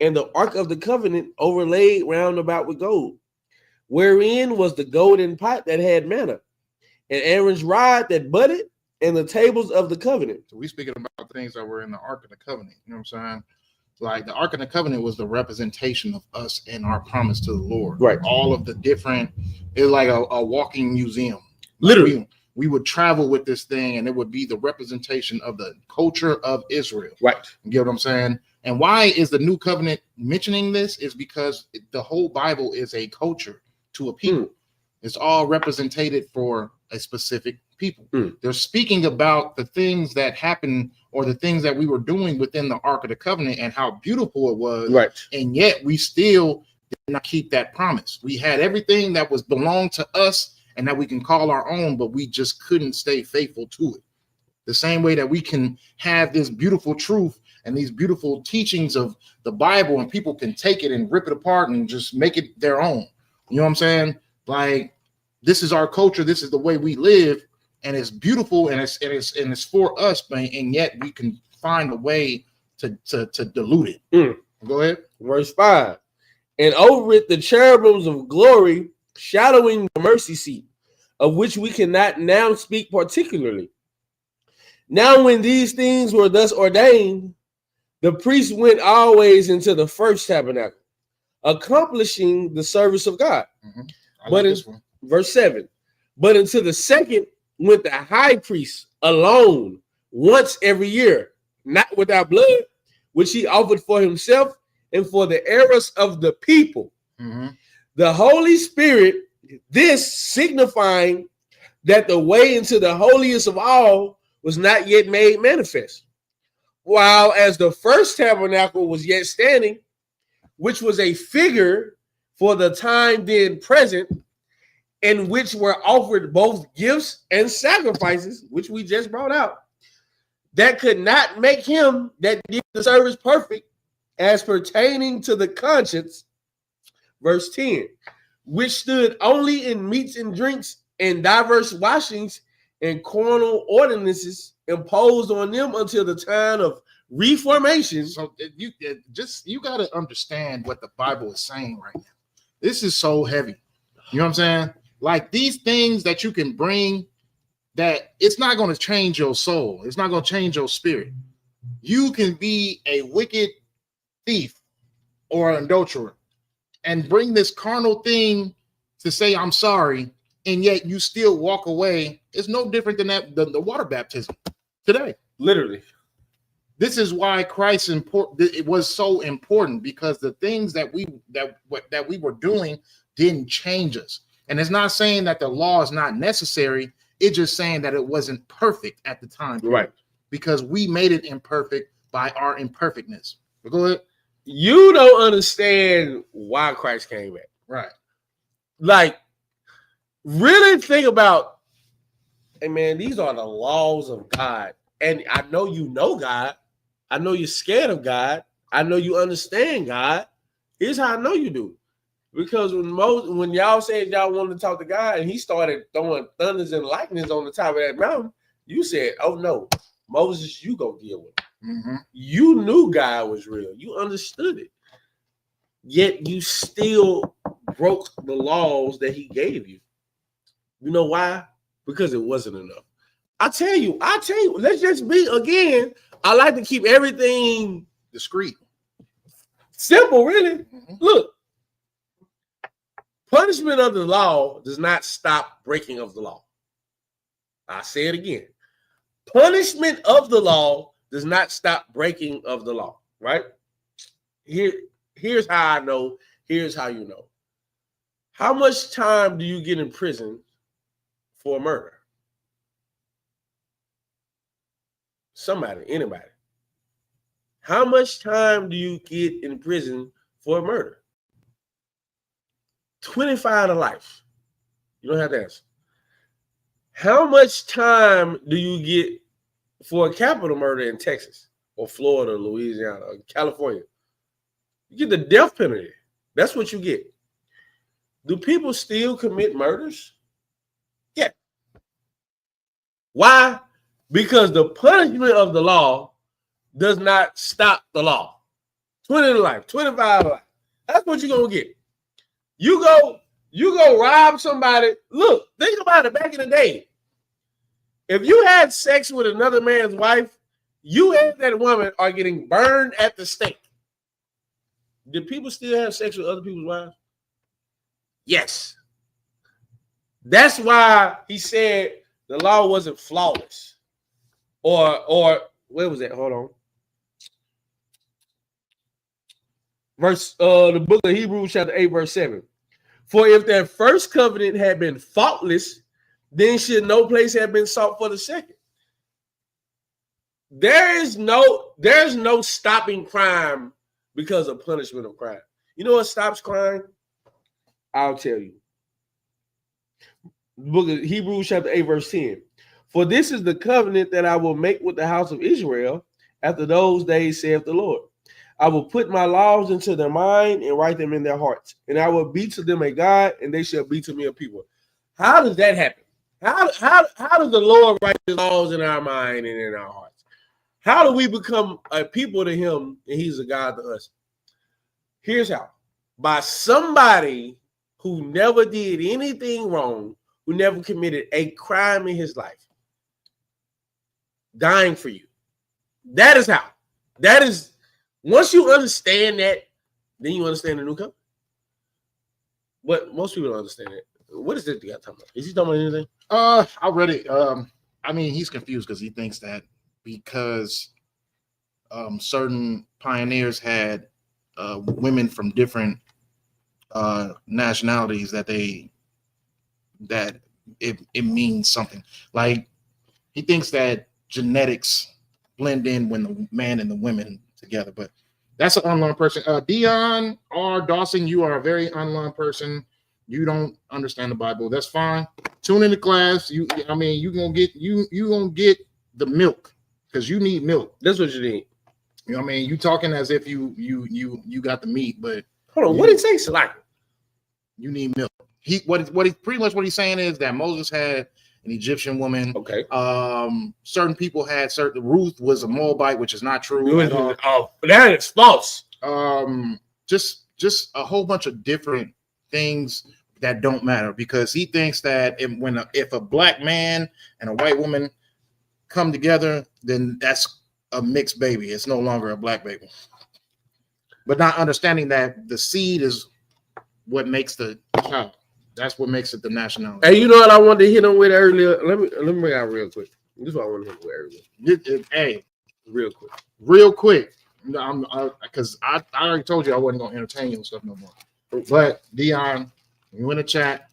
and the ark of the covenant overlaid round about with gold, wherein was the golden pot that had manna, and Aaron's rod that budded, and the tables of the covenant. So we speaking about things that were in the Ark of the Covenant. You know what I'm saying? Like the Ark of the Covenant was the representation of us and our promise to the Lord. Right. All of the different, it's like a walking museum. Literally. we would travel with this thing, and it would be the representation of the culture of Israel. Right. You get what I'm saying? And why is the new covenant mentioning this? Is because the whole Bible is a culture to a people. It's all represented for a specific people. They're speaking about the things that happened or the things that we were doing within the Ark of the Covenant and how beautiful it was. Right. And yet we still did not keep that promise. We had everything that was belonged to us and that we can call our own, but we just couldn't stay faithful to it. The same way that we can have this beautiful truth and these beautiful teachings of the Bible, and people can take it and rip it apart and just make it their own. You know what I'm saying? Like, this is our culture. This is the way we live, and it's beautiful, and it's for us. But and yet we can find a way to dilute it. Go ahead. Verse 5. And over it the cherubims of glory, shadowing the mercy seat, of which we cannot now speak particularly. Now, when these things were thus ordained, the priest went always into the first tabernacle, accomplishing the service of God. But in verse 7, but into the second went the high priest alone once every year, not without blood, which he offered for himself and for the errors of the people. The Holy Spirit, this signifying that the way into the holiest of all was not yet made manifest, while as the first tabernacle was yet standing, which was a figure for the time then present, in which were offered both gifts and sacrifices, which we just brought out, that could not make him that did the service perfect as pertaining to the conscience. Verse 10, which stood only in meats and drinks and diverse washings and carnal ordinances imposed on them until the time of reformation. So you got to understand what the Bible is saying right now. This is so heavy. You know what I'm saying? Like, these things that you can bring, that it's not going to change your soul. It's not going to change your spirit. You can be a wicked thief or an adulterer and bring this carnal thing to say, I'm sorry, and yet you still walk away. It's no different than that the water baptism today. Literally. This is why Christ it was so important, because the things that we were doing didn't change us. And it's not saying that the law is not necessary. It's just saying that it wasn't perfect at the time. Right. Because we made it imperfect by our imperfectness. But go ahead. You don't understand why Christ came back. Right. Like, really think about, hey man, these are the laws of God. And I know you know God. I know you're scared of God. I know you understand God. Here's how I know you do. Because when y'all said y'all wanted to talk to God and he started throwing thunders and lightnings on the top of that mountain, you said, oh no, Moses, you go deal with it. You knew God was real. You understood it. Yet you still broke the laws that he gave you. You know why? Because it wasn't enough. I tell you, let's just be, again, I like to keep everything discreet. Simple, really. Look, punishment of the law does not stop breaking of the law. I say it again. Punishment of the law does not stop breaking of the law, right? Here's how I know. Here's how you know. How much time do you get in prison for murder? Somebody, anybody. How much time do you get in prison for murder? 25 to life. You don't have to answer. How much time do you get for a capital murder in Texas or Florida, or Louisiana, or California? You get the death penalty. That's what you get. Do people still commit murders? Yeah. Why? Because the punishment of the law does not stop the law. 20 to life, 25 to life. That's what you're going to get. You go rob somebody. Look, think about it back in the day. If you had sex with another man's wife, you and that woman are getting burned at the stake. Did people still have sex with other people's wives? Yes. That's why he said the law wasn't flawless. Or where was that? Hold on. The book of Hebrews, chapter 8, verse 7. For if that first covenant had been faultless, then should no place have been sought for the second. There's no stopping crime because of punishment of crime. You know what stops crime? I'll tell you. The book of Hebrews, chapter 8, verse 10. For this is the covenant that I will make with the house of Israel after those days, saith the Lord. I will put my laws into their mind and write them in their hearts. And I will be to them a God, and they shall be to me a people. How does that happen? How does the Lord write his laws in our mind and in our hearts? How do we become a people to him and he's a God to us? Here's how. By somebody who never did anything wrong, who never committed a crime in his life, dying for you. That is how. That is, once you understand that, then you understand the new covenant. But most people don't understand it. What is this guy talking about? Is he talking about anything? I read it. I mean, he's confused because he thinks that because certain pioneers had women from different nationalities that it means something. Like he thinks that genetics blend in when the man and the women together, but that's an unlearned person. Dion R. Dawson, you are a very unlearned person. You don't understand the Bible. That's fine. Tune into class. You're gonna get the milk because you need milk. That's what you need. You know what I mean? You talking as if you got the meat, but hold on. What did he say? Like you need milk. What he's saying is that Moses had an Egyptian woman. Okay. Certain people had Ruth was a Moabite, which is not true. That is false. Just a whole bunch of different things that don't matter because he thinks that if a black man and a white woman come together, then that's a mixed baby. It's no longer a black baby. But not understanding that the seed is what makes the child. That's what makes it the nationality. Hey, you know what I wanted to hit on with earlier? Let me bring out real quick. This is what I want to hit with earlier. Hey, real quick. Because I already told you I wasn't gonna entertain you and stuff no more. But Dion, you in the chat,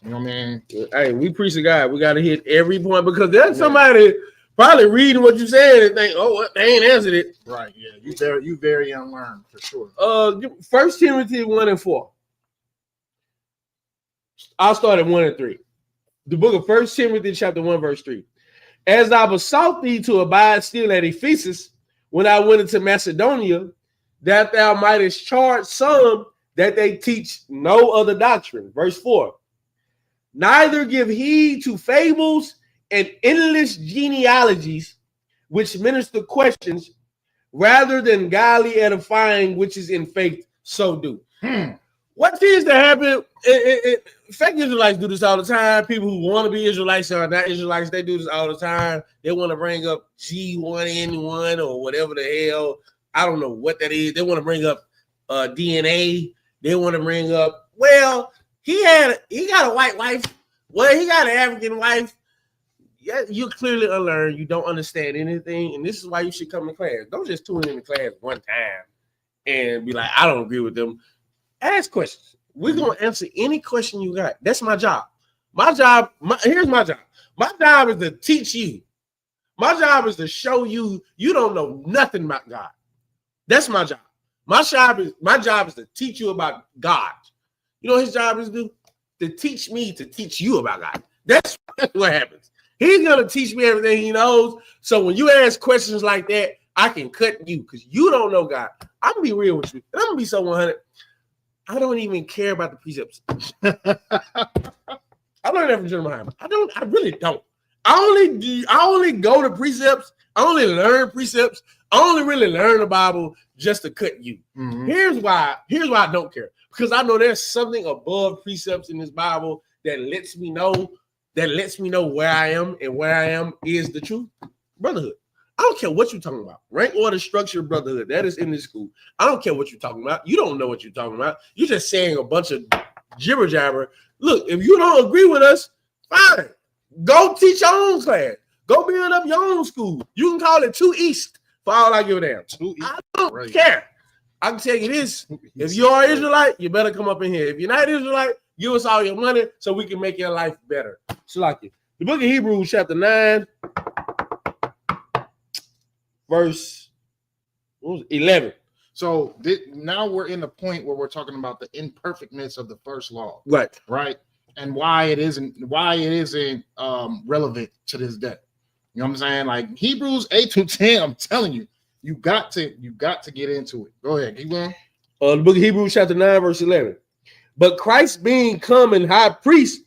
you know what I mean? Hey, we preach to God. We got to hit every point because there's somebody probably reading what you said and think, oh, they ain't answered it. Right? Yeah, you very unlearned for sure. 1 Timothy 1 and 4. I'll start at 1 and 3. The book of 1 Timothy chapter 1 verse 3. As I besought thee to abide still at Ephesus when I went into Macedonia, that thou mightest charge some that they teach no other doctrine. Verse 4. Neither give heed to fables and endless genealogies, which minister questions, rather than godly edifying, which is in faith, so do. What tends to happen? Fake Israelites do this all the time. People who want to be Israelites are not Israelites. They do this all the time. They want to bring up G1N1 or whatever the hell. I don't know what that is. They want to bring up DNA. They want to bring up, well, he got a white wife. Well, he got an African wife. Yeah, you're clearly unlearned. You don't understand anything. And this is why you should come to class. Don't just tune in the class one time and be like, I don't agree with them. Ask questions. We're going to answer any question you got. That's my job. Here's my job. My job is to teach you. My job is to show you don't know nothing about God. That's my job. My job is to teach you about God. You know what his job is to do? To teach me to teach you about God. That's what happens. He's going to teach me everything he knows. So when you ask questions like that, I can cut you because you don't know God. I'm going to be real with you. I'm going to be so 100. I don't even care about the precepts. I learned that from Jeremiah. I really don't. I only go to precepts. I only learn precepts. I only really learn the Bible just to cut you. Mm-hmm. Here's why I don't care. Because I know there's something above precepts in this Bible that lets me know where I am, and where I am is the truth. Brotherhood. I don't care what you're talking about. Rank order structure brotherhood. That is in this school. I don't care what you're talking about. You don't know what you're talking about. You're just saying a bunch of jibber jabber. Look, if you don't agree with us, fine. Go teach your own class. Go build up your own school. You can call it 2 East for all I give a damn. 2 East. I don't care. I can tell you this. If you are Israelite, you better come up in here. If you're not Israelite, give us all your money so we can make your life better. So like it. The book of Hebrews, chapter 9, verse 11. So now we're in the point where we're talking about the imperfectness of the first law. Right. And why it isn't relevant to this day. You know what I'm saying? Like Hebrews 8-10, I'm telling you, you got to get into it. Go ahead, keep going. The book of Hebrews, chapter 9, verse 11. But Christ being come and high priest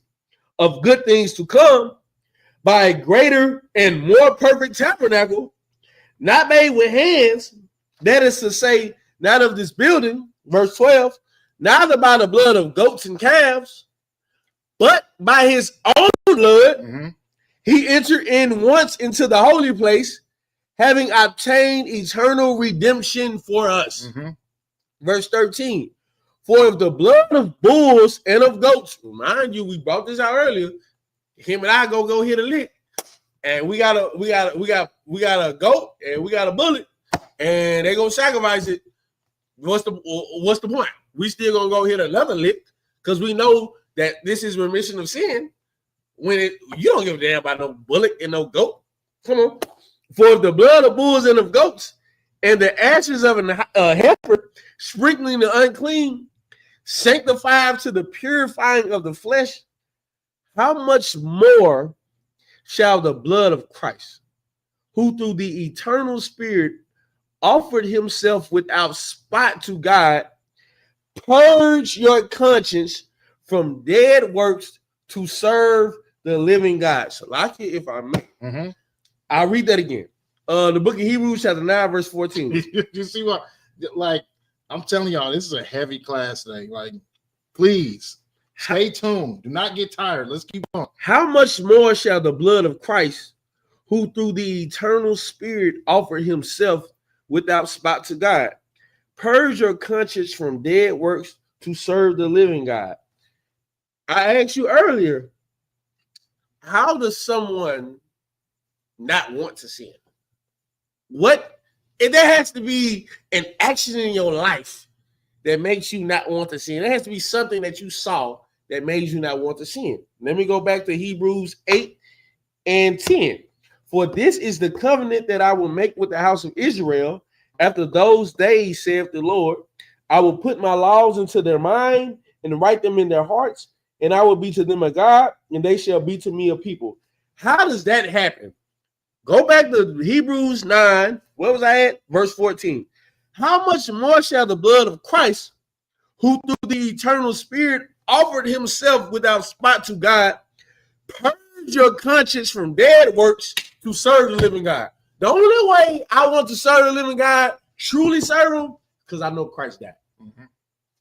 of good things to come, by a greater and more perfect tabernacle, not made with hands, that is to say, not of this building, verse 12, neither by the blood of goats and calves, but by his own blood, he entered in once into the holy place, having obtained eternal redemption for us. Verse 13, for if the blood of bulls and of goats, remind you, we brought this out earlier, him and I go hit a lick, and we got a goat and we got a bullet, and they gonna sacrifice it. What's the point? We still gonna go hit another lick because we know that this is remission of sin. You don't give a damn about no bullet and no goat. Come on. For if the blood of bulls and of goats and the ashes of an heifer sprinkling the unclean sanctified to the purifying of the flesh, how much more shall the blood of Christ, who through the eternal Spirit offered himself without spot to God, purge your conscience from dead works to serve the living God. So, like it, if I may, I'll read that again. The book of Hebrews, chapter 9, verse 14. You see what? Like, I'm telling y'all, this is a heavy class today. Like, please. Stay tuned. Do not get tired. Let's keep on. How much more shall the blood of Christ, who through the eternal Spirit offered himself without spot to God, purge your conscience from dead works to serve the living God? I asked you earlier, how does someone not want to sin? What? If there has to be an action in your life that makes you not want to sin. There has to be something that you saw that made you not want to sin. Let me go back to Hebrews 8:10. For this is the covenant that I will make with the house of Israel after those days, saith the Lord. I will put my laws into their mind and write them in their hearts, and I will be to them a God, and they shall be to me a people. How does that happen? Go back to Hebrews 9. Where was I at? Verse 14. How much more shall the blood of Christ, who through the eternal Spirit offered himself without spot to God, purge your conscience from dead works to serve the living God? The only way I want to serve the living God, truly serve him, because I know Christ died.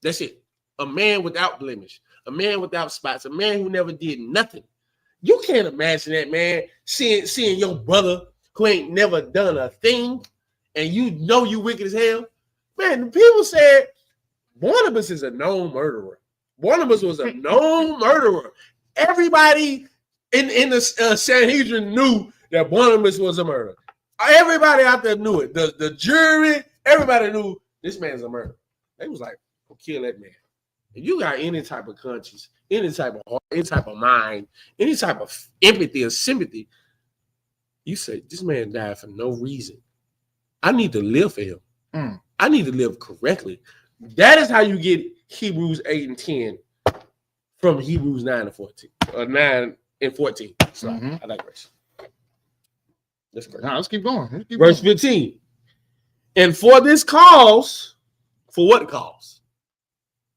That's it. A man without blemish, a man without spots, a man who never did nothing. You can't imagine that, man, seeing your brother who ain't never done a thing, and you know you wicked as hell. Man, the people said Barnabas is a known murderer. Barnabas was a known murderer. Everybody in the Sanhedrin knew that Barnabas was a murderer. Everybody out there knew it. The jury, everybody knew this man's a murderer. They was like, "Go kill that man." If you got any type of conscience, any type of heart, any type of mind, any type of empathy or sympathy, you say, this man died for no reason. I need to live for him. I need to live correctly. That is how you get Hebrews 8:10 from Hebrews 9:14 or 9:14. So I digress. That's great. Now let's keep going. Verse 15. And for this cause, for what cause?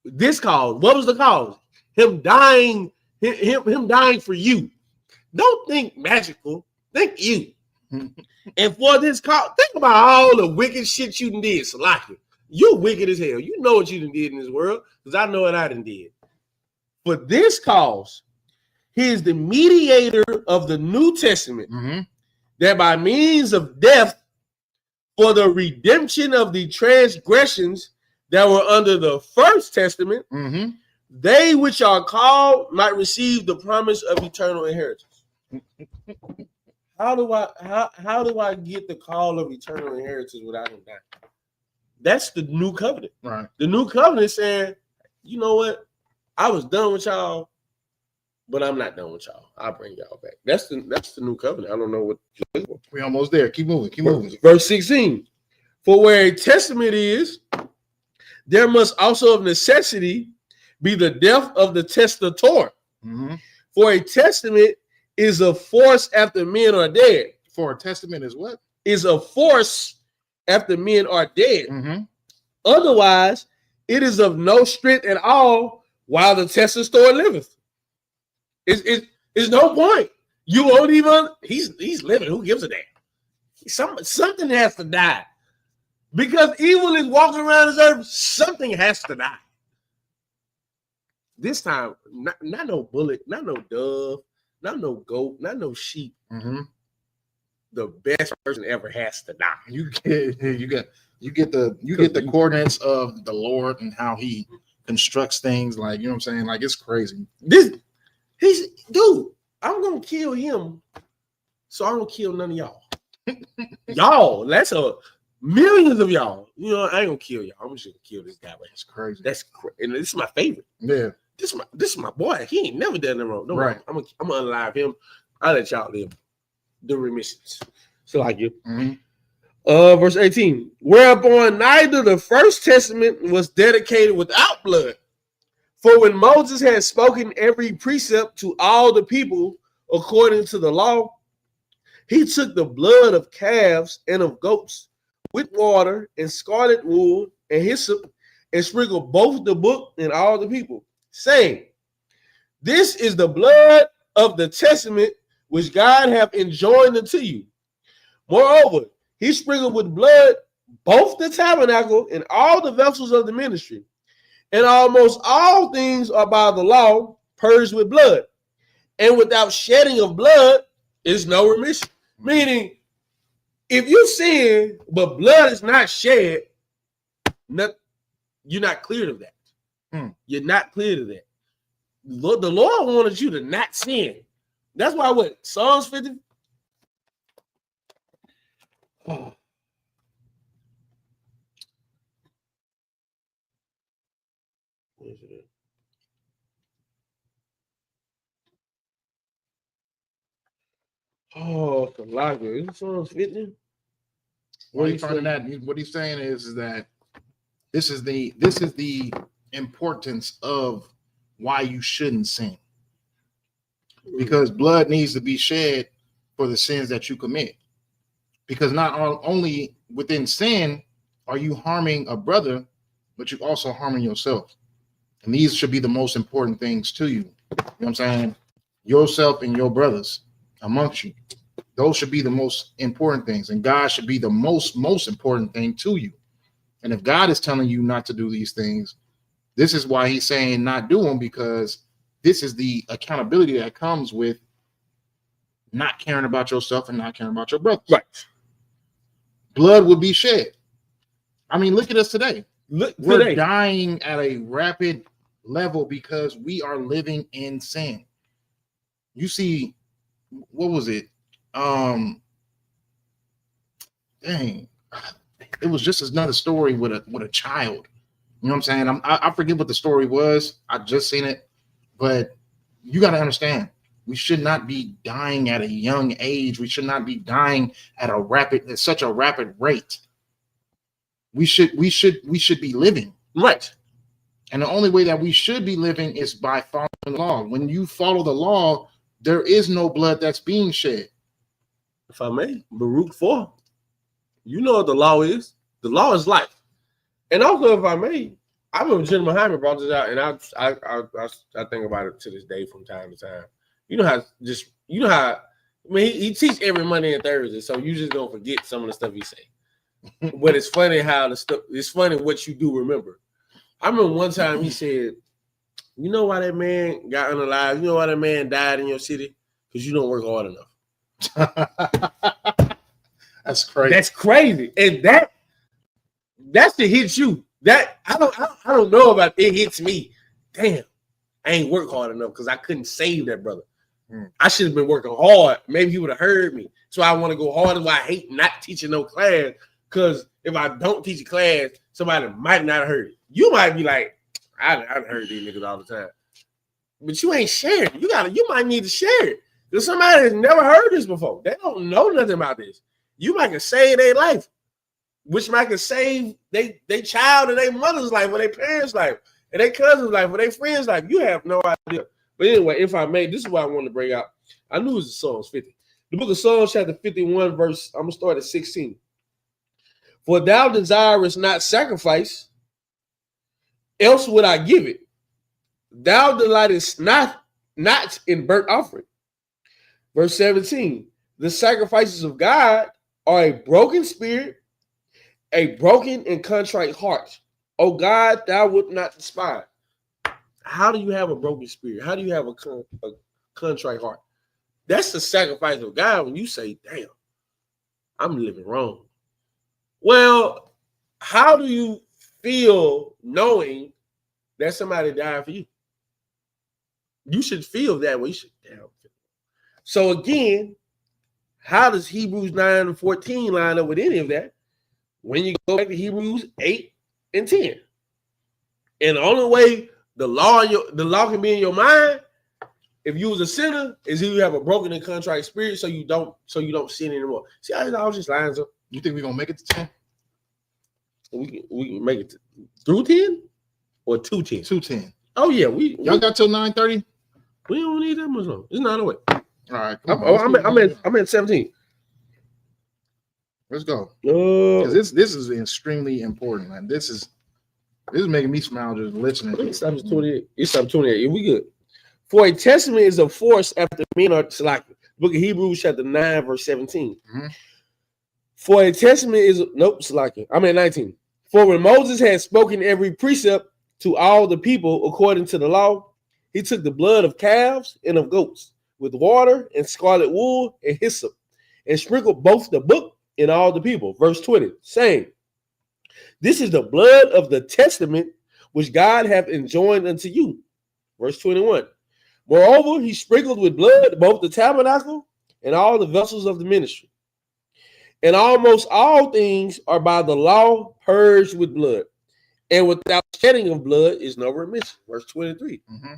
This cause. What was the cause? Him dying. Him dying for you. Don't think magical. Think you. And for this cause, think about all the wicked shit you done did, Salaki. You wicked as hell. You know what you done did in this world, because I know what I done did. For this cause, he is the mediator of the New Testament, that by means of death, for the redemption of the transgressions that were under the first testament, they which are called might receive the promise of eternal inheritance. How do I get the call of eternal inheritance without him dying? That's the new covenant. Right. The new covenant saying, you know what? I was done with y'all, but I'm not done with y'all. I'll bring y'all back. That's the new covenant. I don't know what. We almost there. Keep moving. Keep moving. Verse 16. For where a testament is, there must also of necessity be the death of the testator. Mm-hmm. For a testament is a force after men are dead. For a testament is what? Is a force after men are dead. Mm-hmm. Otherwise, it is of no strength at all while the testator liveth. It's no point. You won't even. He's living. Who gives a damn? Something has to die. Because evil is walking around this earth, something has to die. This time, not no bullet, not no dove, not no goat, not no sheep. Mm-hmm. The best person ever has to die. You get the coordinates of the Lord and how he constructs things. Like, you know what I'm saying? Like, it's crazy. Dude, I'm gonna kill him, so I'm gonna kill none of y'all. Y'all, that's millions of y'all. You know, I ain't gonna kill y'all. I'm just gonna kill this guy. Right? It's crazy. And this is my favorite. Yeah. This is my boy. He ain't never done nothing wrong. No, right. I'm gonna unalive him. I'll let y'all live the remissions. So like you. Mm-hmm. Verse 18. Whereupon neither the first testament was dedicated without blood. For when Moses had spoken every precept to all the people according to the law, he took the blood of calves and of goats with water and scarlet wool and hyssop and sprinkled both the book and all the people, saying, this is the blood of the testament which God hath enjoined unto you. Moreover, he sprinkled with blood both the tabernacle and all the vessels of the ministry. And almost all things are by the law purged with blood. And without shedding of blood is no remission. Meaning, if you sin, but blood is not shed, you're not cleared of that. You're not cleared of that. The Lord wanted you to not sin. That's why what? Psalms 50? Oh. Where's it at? Oh, the library. Is it Psalms 50? What he's finding that? What he's saying is that this is the importance of why you shouldn't sin, because blood needs to be shed for the sins that you commit. Because not only within sin are you harming a brother, but you're also harming yourself. And these should be the most important things to you. You know what I'm saying? Yourself and your brothers amongst you. Those should be the most important things. And God should be the most important thing to you. And if God is telling you not to do these things, this is why he's saying not do them, because this is the accountability that comes with not caring about yourself and not caring about your brothers. Right. Blood will be shed. I mean, look at us today. We're today. Dying at a rapid level because we are living in sin. You see, what was it? Dang, it was just another story with a child. You know what I'm saying? I forget what the story was. I just seen it, but you got to understand, we should not be dying at a young age. We should not be dying at such a rapid rate. We should be living. Right. And the only way that we should be living is by following the law. When you follow the law, there is no blood that's being shed. If I may, Baruch 4. You know what the law is. The law is life. And also, if I may, I remember Jim Muhammad brought this out, and I think about it to this day from time to time. You know how I mean, he teach every Monday and Thursday, so you just don't forget some of the stuff he say. But it's funny it's funny what you do remember. I remember one time he said, you know why that man got unalive? You know why that man died in your city? Because you don't work hard enough. That's crazy. That's crazy. And that shit hits you. That I don't know about it hits me. Damn, I ain't work hard enough because I couldn't save that brother. I should have been working hard. Maybe he would have heard me. So I want to go hard. That's why I hate not teaching no class. Because if I don't teach a class, somebody might not have heard it. You might be like, I heard these niggas all the time. But you ain't sharing it. You might need to share it. Because somebody has never heard this before. They don't know nothing about this. You might can save their life, which might can save they child and their mother's life or their parents' life and their cousin's life or their friends' life. You have no idea. But anyway, if I may, this is what I want to bring out. I knew it was Psalms 50. The book of Psalms, chapter 51, verse, I'm going to start at 16. For thou desirest not sacrifice, else would I give it. Thou delightest not in burnt offering. Verse 17, the sacrifices of God are a broken spirit, a broken and contrite heart. O God, thou wilt not despise. How do you have a broken spirit? How do you have a contrite heart? That's the sacrifice of God when you say, damn, I'm living wrong. Well, how do you feel knowing that somebody died for you? You should feel that way. You should, damn. So again, how does Hebrews 9 and 14 line up with any of that? When you go back to Hebrews 8 and 10. And the only way the law can be in your mind, if you was a sinner, is if you have a broken and contrite spirit, so you don't sin anymore. See how it all just lines up. You think we're gonna make it to 10? We can make it through 10 or 210? 210. Oh yeah, y'all got till 9:30. We don't need that much long. It's not away. All right. I'm at 17. Let's go. Because this is extremely important, man. This is making me smile just listening. It stops at 28. It stops at 28. We good. For a testament is of force after men are selected. Book of Hebrews, chapter 9, verse 17. Mm-hmm. For a testament is selected. I'm at 19. For when Moses had spoken every precept to all the people according to the law, he took the blood of calves and of goats with water and scarlet wool and hyssop, and sprinkled both the book and all the people. Verse 20, saying, this is the blood of the testament which God hath enjoined unto you. Verse 21. Moreover, he sprinkled with blood both the tabernacle and all the vessels of the ministry. And almost all things are by the law purged with blood. And without shedding of blood is no remission. Verse 23. Mm-hmm.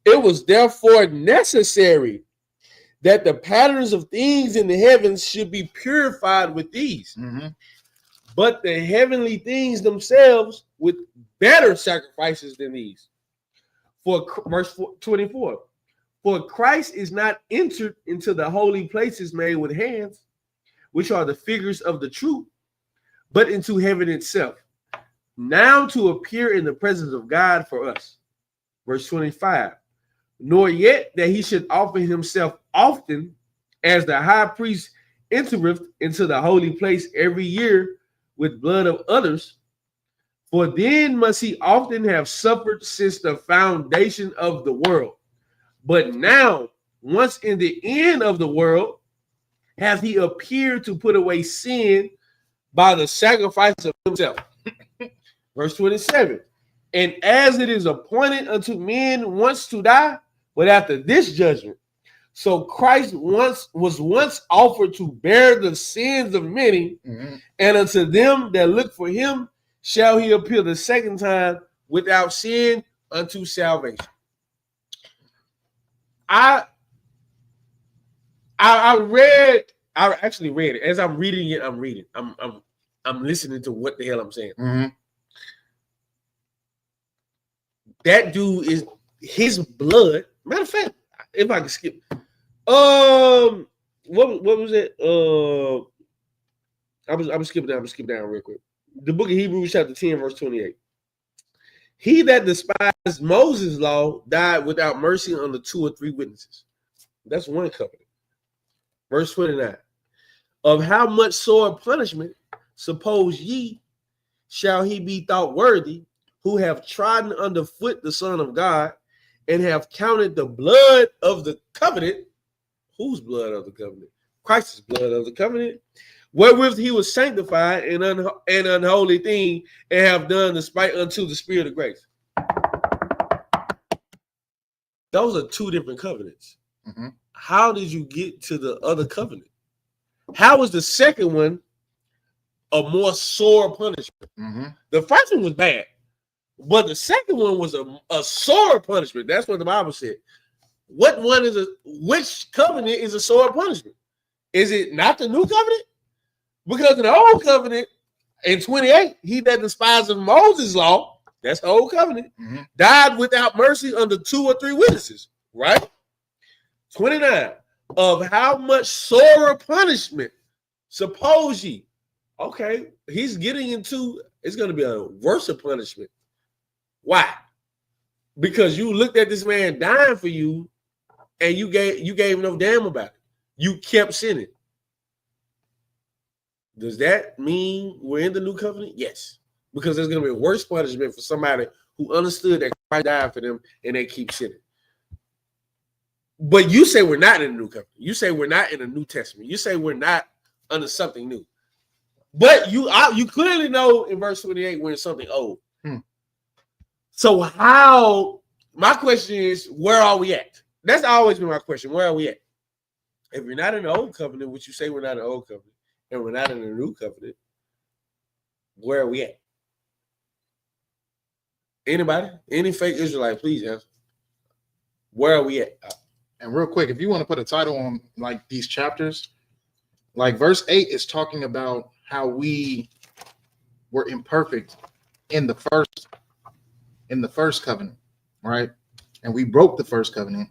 It was therefore necessary that the patterns of things in the heavens should be purified with these. Mm-hmm. But the heavenly things themselves with better sacrifices than these. For verse 24, for Christ is not entered into the holy places made with hands, which are the figures of the truth, but into heaven itself, now to appear in the presence of God for us. Verse 25, nor yet that he should offer himself often, as the high priest entereth into the holy place every year with blood of others, for then must he often have suffered since the foundation of the world. But now, once in the end of the world, hath he appeared to put away sin by the sacrifice of himself. Verse 27. And as it is appointed unto men once to die, but after this judgment, so Christ was once offered to bear the sins of many, mm-hmm. and unto them that look for him shall he appear the second time without sin unto salvation. I actually read it. As I'm reading it, I'm reading. I'm listening to what the hell I'm saying. Mm-hmm. That dude is his blood. Matter of fact, if I can skip, what was it? I'm skipping down. I'm skip down real quick. The book of Hebrews, chapter 10, verse 28. He that despised Moses' law died without mercy under 2 or 3 witnesses. That's one covenant. Verse 29. Of how much sore punishment, suppose ye, shall he be thought worthy, who have trodden underfoot the Son of God, and have counted the blood of the covenant. Whose blood of the covenant? Christ's blood of the covenant, wherewith he was sanctified an unholy thing, and have done despite unto the Spirit of grace. Those are 2 different covenants. Mm-hmm. How did you get to the other covenant? How was the second one a more sore punishment? Mm-hmm. The first one was bad, but the second one was a sore punishment. That's what the Bible said. Which covenant is a sore punishment? Is it not the new covenant? Because in the old covenant, in 28, he that despises Moses' law, that's the old covenant, died without mercy under 2 or 3 witnesses, right? 29, of how much sorer punishment, suppose ye. Okay, he's getting into, it's going to be a worse punishment. Why? Because you looked at this man dying for you, and you gave no damn about it. You kept sinning. Does that mean we're in the new covenant? Yes. Because there's going to be a worse punishment for somebody who understood that Christ died for them and they keep sinning. But you say we're not in the new covenant. You say we're not in the New Testament. You say we're not under something new. But you clearly know in verse 28 we're in something old. So my question is, where are we at? That's always been my question. Where are we at? If you're not in the old covenant, which you say we're not in the old covenant, and we're not in the new covenant, where are we at? Anybody? Any fake Israelite, please answer. Where are we at? And real quick, if you want to put a title on like these chapters, like verse 8 is talking about how we were imperfect in the first covenant, right? And we broke the first covenant.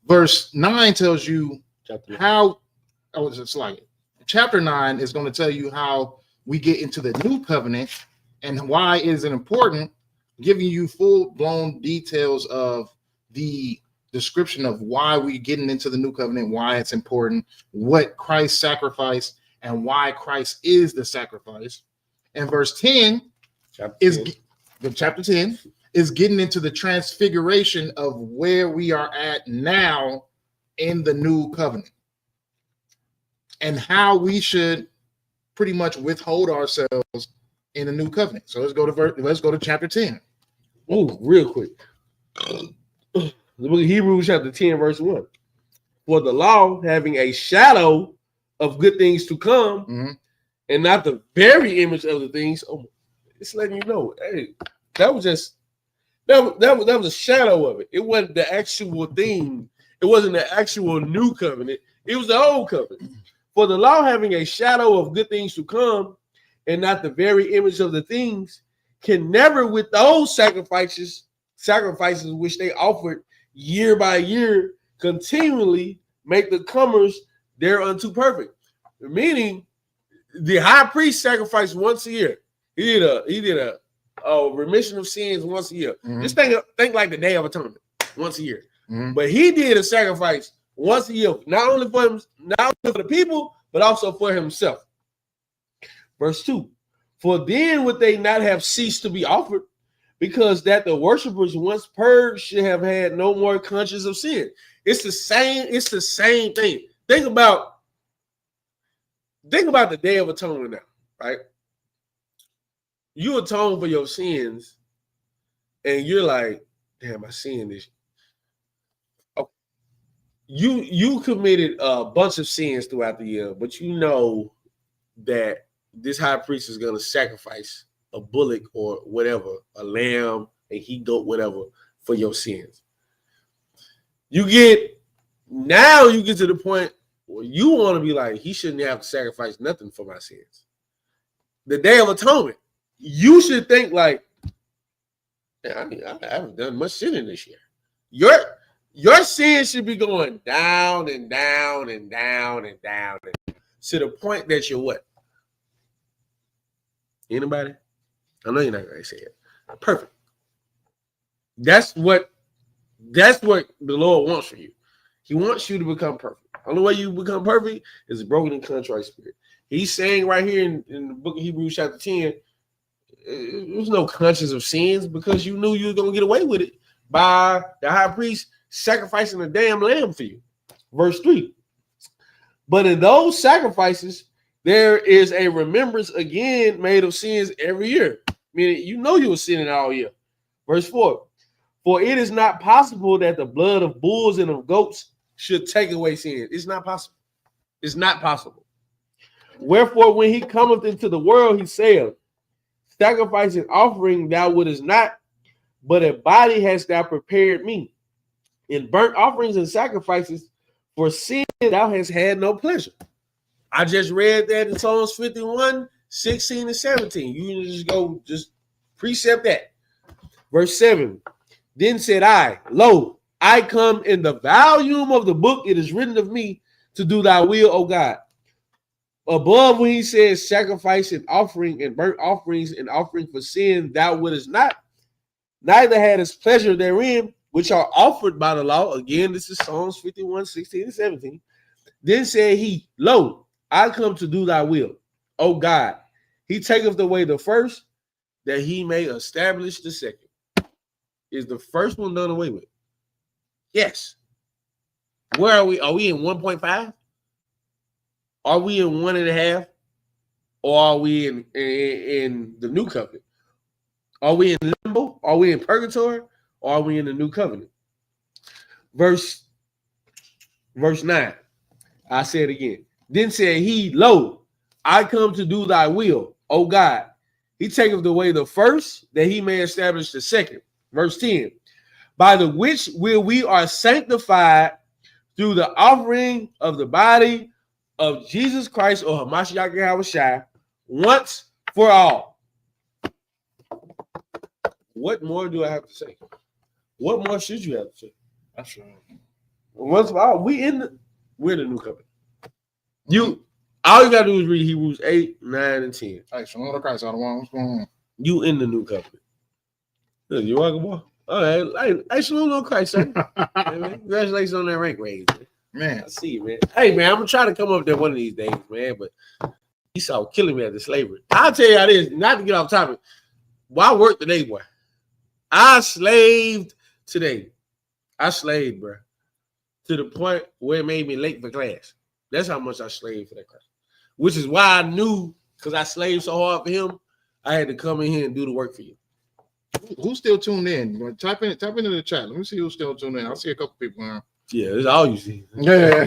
Verse 9 tells you how, it's like chapter 9 is going to tell you how we get into the new covenant and why is it important, giving you full-blown details of the description of why we're getting into the new covenant, why it's important, what Christ sacrificed, and why Christ is the sacrifice. And verse 10 chapter 10 is getting into the transfiguration of where we are at now in the new covenant and how we should pretty much withhold ourselves in the new covenant. So let's go to chapter 10. Oh, real quick. The book of Hebrews chapter 10, verse 1. For the law having a shadow of good things to come, and not the very image of the things. Oh, it's letting you know, hey, that was a shadow of it. It wasn't the actual thing. It wasn't the actual new covenant. It was the old covenant. For the law having a shadow of good things to come, and not the very image of the things, can never with those sacrifices which they offered year by year, continually make the comers thereunto perfect. Meaning, the high priest sacrificed once a year. He did a remission of sins once a year. Just think like the Day of Atonement once a year. But he did a sacrifice once a year, not only for him, not only for the people, but also for himself. Verse 2. For then would they not have ceased to be offered, because that the worshipers once purged should have had no more conscience of sin. It's the same thing. Think about the Day of Atonement now, right? You atone for your sins, and you're like, damn, I sinned this. Okay. You committed a bunch of sins throughout the year, but you know that this high priest is going to sacrifice a bullock or whatever, a lamb, a he-goat, whatever, for your sins. You get to the point where you want to be like, he shouldn't have to sacrifice nothing for my sins. The Day of Atonement, you should think like, I haven't done much sinning this year. Your sins should be going down and down and down and down to the point that you're what? Anybody? I know you're not going to say it. Perfect. That's what the Lord wants for you. He wants you to become perfect. The only way you become perfect is a broken and contrite spirit. He's saying right here in the book of Hebrews chapter 10, there's no conscience of sins because you knew you were going to get away with it by the high priest sacrificing a damn lamb for you. Verse 3. But in those sacrifices, there is a remembrance again made of sins every year. Meaning, you know you were sinning all year. Verse 4. For it is not possible that the blood of bulls and of goats should take away sins. It's not possible. It's not possible. Wherefore, when he cometh into the world, he saith, sacrifice and offering thou wouldest not, but a body hast thou prepared me. In burnt offerings and sacrifices for sin thou hast had no pleasure. I just read that in Psalms 51, 16 and 17. You can just precept that. Verse 7. Then said I, lo, I come in the volume of the book. It is written of me to do thy will, O God. Above when he says sacrifice and offering and burnt offerings and offering for sin, thou wouldest not, neither had his pleasure therein, which are offered by the law. Again, this is Psalms 51, 16 and 17. Then said he, lo, I come to do thy will, O God. He taketh away the first, that he may establish the second. Is the first one done away with? Yes. Where are we? Are we in 1.5? Are we in 1.5? Or are we in the new covenant? Are we in limbo? Are we in purgatory? Or are we in the new covenant? Verse 9. I say it again. Then said he, lo, I come to do thy will, O God. He taketh away the first, that he may establish the second. Verse 10, by the which will we are sanctified through the offering of the body of Jesus Christ, or Hamashiach Yahushua, once for all. What more do I have to say? What more should you have to say? That's right. Once for all, we're the new covenant. All you gotta do is read Hebrews 8, 9, and 10. Hey, Shalom to Christ, what's going on? You in the new covenant. You welcome, boy. All right. Hey, Shalom to Christ, sir. Hey, man. Congratulations on that rank raise, man. I see you, man. Hey, man, I'm gonna try to come up there one of these days, man. But Esau killing me at the slavery. I'll tell you how it is, not to get off topic. Well, I worked today, boy. I slaved today. I slaved, bro. To the point where it made me late for class. That's how much I slaved for that class. Which is why I knew, because I slaved so hard for him, I had to come in here and do the work for you. Who's still tuned in? Type into the chat. Let me see who's still tuned in. I see a couple people now. Yeah, that's all you see. Yeah,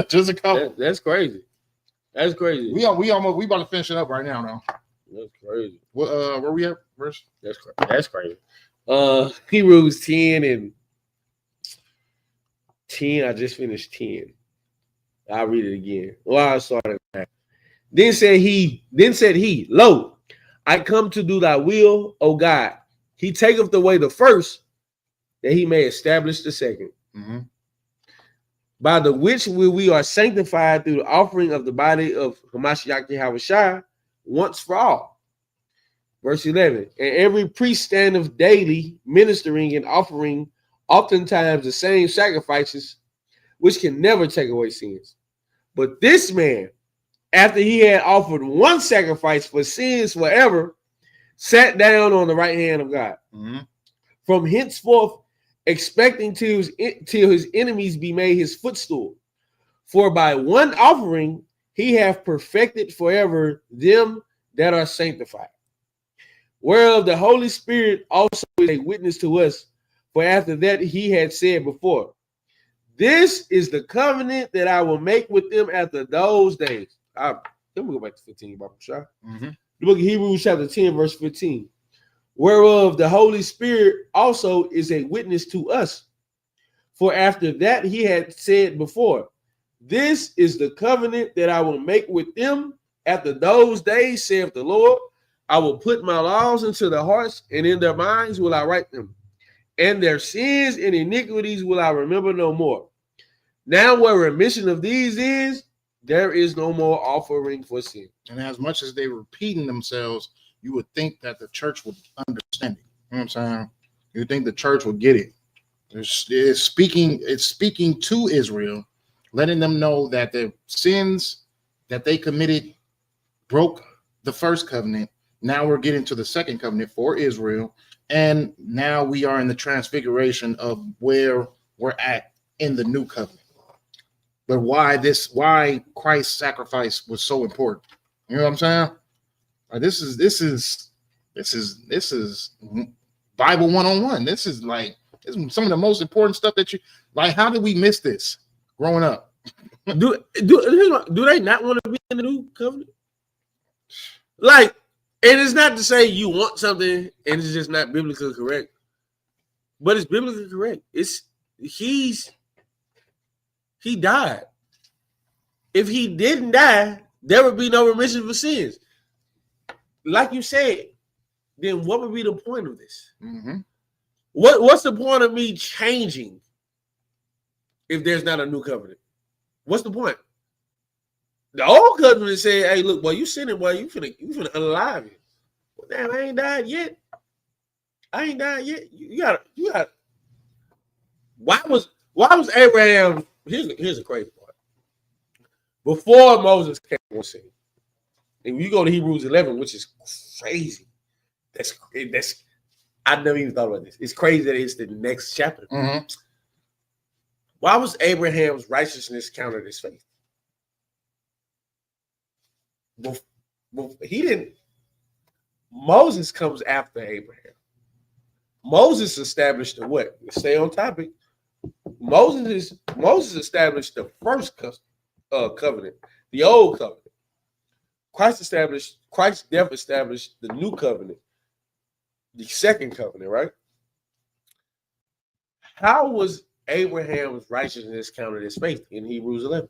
just a couple. That's crazy. That's crazy. We about to finish it up right now, though. That's crazy. Where we at first? That's crazy. Hebrews 10 and 10. I just finished 10. I'll read it again. Well, I started. Then said he, lo, I come to do thy will, O God. He taketh away the first, that he may establish the second. Mm-hmm. By the which we are sanctified through the offering of the body of Hamashiach Yahushua once for all. Verse 11. And every priest standeth daily ministering and offering oftentimes the same sacrifices, which can never take away sins. But this man, after he had offered one sacrifice for sins forever, sat down on the right hand of God. Mm-hmm. From henceforth, expecting till his enemies be made his footstool. For by one offering he hath perfected forever them that are sanctified. Whereof the Holy Spirit also is a witness to us. For after that he had said before, this is the covenant that I will make with them after those days. Let me go back to 15, Bible shot. Mm-hmm. The book of Hebrews chapter 10, verse 15. Whereof the Holy Spirit also is a witness to us. For after that he had said before, this is the covenant that I will make with them after those days, saith the Lord. I will put my laws into their hearts, and in their minds will I write them. And their sins and iniquities will I remember no more. Now where remission of these is, there is no more offering for sin. And as much as they're repeating themselves, you would think that the church would understand it. You know what I'm saying? You would think the church would get it. It's speaking to Israel, letting them know that the sins that they committed broke the first covenant. Now we're getting to the second covenant for Israel. And now we are in the transfiguration of where we're at in the new covenant. But why Christ's sacrifice was so important. You know what I'm saying? This is Bible 101. This is like It's some of the most important stuff that you like. How did we miss this growing up? Do they not want to be in the new covenant? Like, and it's not to say you want something and it's just not biblically correct, but it's biblically correct. He died. If he didn't die, there would be no remission for sins. Like you said, then what would be the point of this? Mm-hmm. What's the point of me changing if there's not a new covenant? What's the point? The old covenant said, "Hey, look, boy, you sinning, boy, you finna unalive you." Well, damn, I ain't died yet. You got. Why was Abraham? Here's a crazy part. Before Moses came on scene, and you go to Hebrews 11, which is crazy. That's I never even thought about this. It's crazy that it's the next chapter. Mm-hmm. Why was Abraham's righteousness counted as faith? He didn't. Moses comes after Abraham. Moses established the what? Stay on topic. Moses established the first covenant, the old covenant. Christ's death established the new covenant, the second covenant, right? How was Abraham's righteousness counted as faith in Hebrews 11?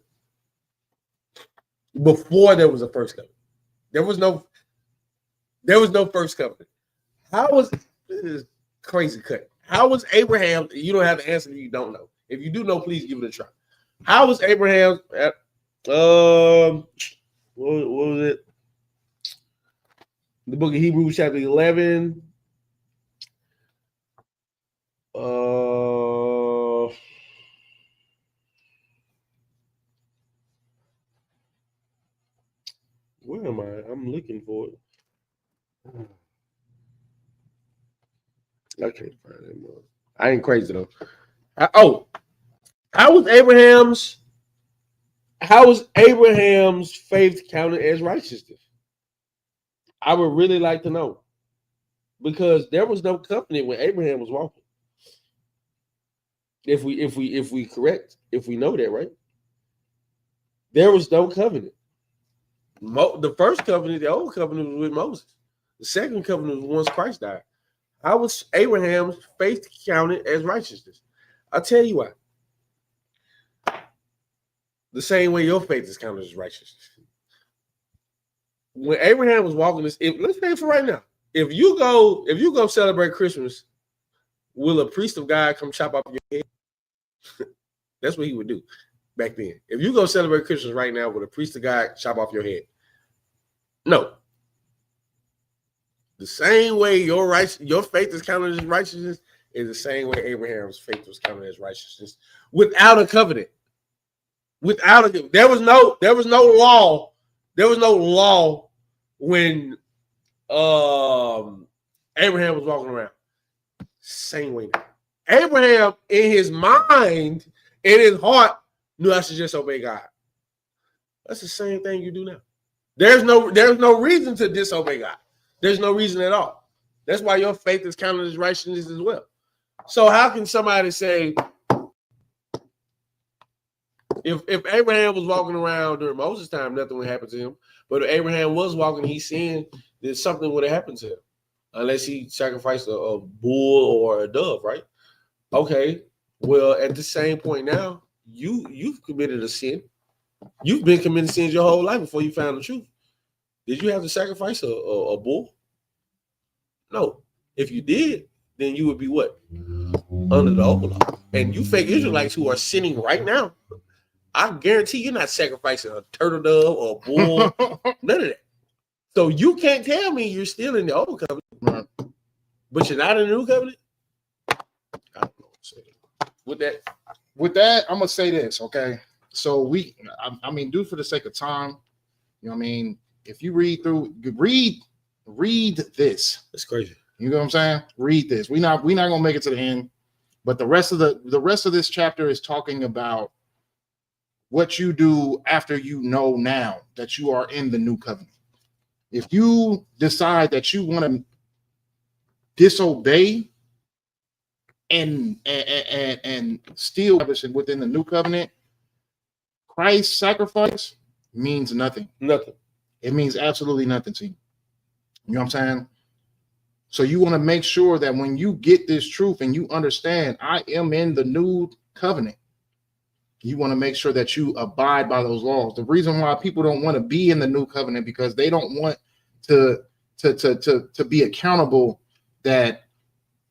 Before there was a first covenant. There was no first covenant. How was this is crazy cut? How was Abraham? You don't have to answer if you don't know. If you do know, please give it a try. How was Abraham at what was it? The book of Hebrews, chapter 11. Where am I? I'm looking for it. I can't find it more. I ain't crazy though. How was Abraham's faith counted as righteousness? I would really like to know, because there was no covenant when Abraham was walking. If we know that, right? There was no covenant. The first covenant, the old covenant, was with Moses. The second covenant was once Christ died. How was Abraham's faith counted as righteousness? I'll tell you why. The same way your faith is counted as righteousness. When Abraham was walking this, let's say for right now, if you go celebrate Christmas, will a priest of God come chop off your head? That's what he would do back then. If you go celebrate Christmas right now, will a priest of God chop off your head? No. The same way your faith is counted as righteousness is the same way Abraham's faith was counted as righteousness without a covenant. There was no law. There was no law when Abraham was walking around. Same way now. Abraham, in his mind, in his heart, knew I should just obey God. That's the same thing you do now. There's no reason to disobey God. There's no reason at all. That's why your faith is counted as righteousness as well. So how can somebody say, if Abraham was walking around during Moses' time, nothing would happen to him. But if Abraham was walking, he sinned, then something would have happened to him. Unless he sacrificed a bull or a dove, right? Okay. Well, at the same point now, you've committed a sin. You've been committing sins your whole life before you found the truth. Did you have to sacrifice a bull? No. If you did, then you would be what? Under the old law. And you fake Israelites who are sinning right now, I guarantee you're not sacrificing a turtle dove or a bull. None of that. So you can't tell me you're still in the old covenant, but you're not in the new covenant. I don't know what to say. With that, I'm gonna say this, okay? So I mean, do for the sake of time, you know what I mean? If you read this. That's crazy. You know what I'm saying? Read this. We're not gonna make it to the end, but the rest of this chapter is talking about what you do after you know now that you are in the new covenant. If you decide that you want to disobey and still within the new covenant, Christ's sacrifice means nothing. Nothing. It means absolutely nothing to you. You know what I'm saying? So you want to make sure that when you get this truth and you understand I am in the new covenant, you want to make sure that you abide by those laws. The reason why people don't want to be in the new covenant because they don't want to be accountable that,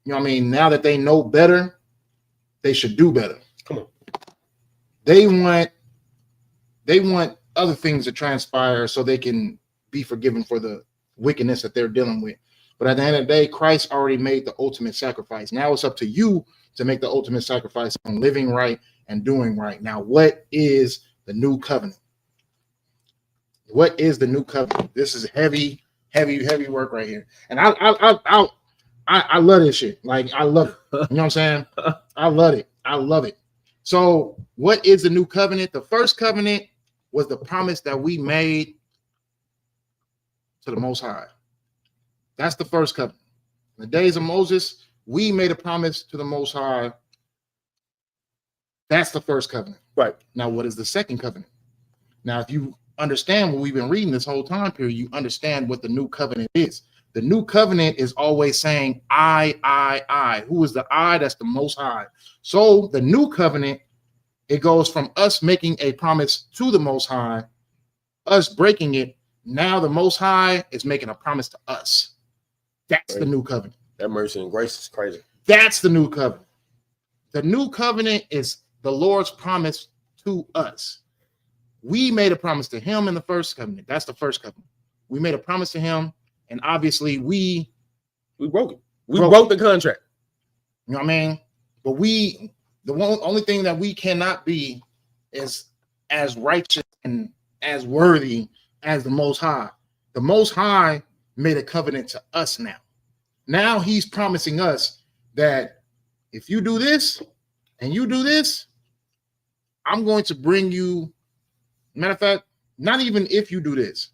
you know what I mean, now that they know better, they should do better. Come on. They want other things to transpire so they can be forgiven for the wickedness that they're dealing with. But at the end of the day, Christ already made the ultimate sacrifice. Now it's up to you to make the ultimate sacrifice on living right and doing right. Now, what is the new covenant? What is the new covenant? This is heavy work right here. And I love this shit. Like, I love it. You know what I'm saying? I love it. I love it. So what is the new covenant? The first covenant was the promise that we made to the Most High. That's the first covenant. In the days of Moses, we made a promise to the Most High. That's the first covenant. Right. Now, what is the second covenant? Now, if you understand what we've been reading this whole time period, you understand what the new covenant is. The new covenant is always saying, I. Who is the I? That's the Most High. So the new covenant, it goes from us making a promise to the Most High, us breaking it. Now the Most High is making a promise to us. That's the new covenant. That mercy and grace is crazy. That's the new covenant. The new covenant is the Lord's promise to us. We made a promise to him in the first covenant. That's the first covenant. We made a promise to him, and obviously we broke it. We broke the contract. You know what I mean? But only thing that we cannot be is as righteous and as worthy as the Most High. The Most High made a covenant to us now. Now he's promising us that if you do this and you do this, I'm going to bring you, matter of fact, not even if you do this.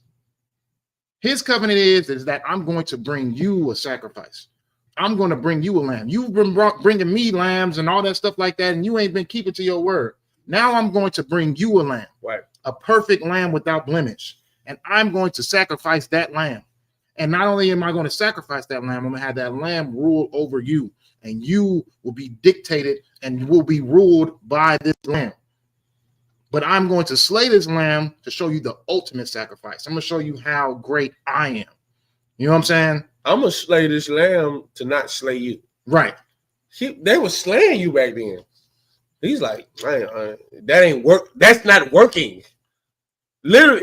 His covenant is that I'm going to bring you a sacrifice. I'm going to bring you a lamb. You've been bringing me lambs and all that stuff like that, and you ain't been keeping to your word. Now I'm going to bring you a lamb, right? A perfect lamb without blemish, and I'm going to sacrifice that lamb. And not only am I going to sacrifice that lamb, I'm going to have that lamb rule over you, and you will be dictated and you will be ruled by this lamb. But I'm going to slay this lamb to show you the ultimate sacrifice. I'm going to show you how great I am. You know what I'm saying? I'm going to slay this lamb to not slay you. Right. They were slaying you back then. He's like, man, that ain't work. That's not working. Literally,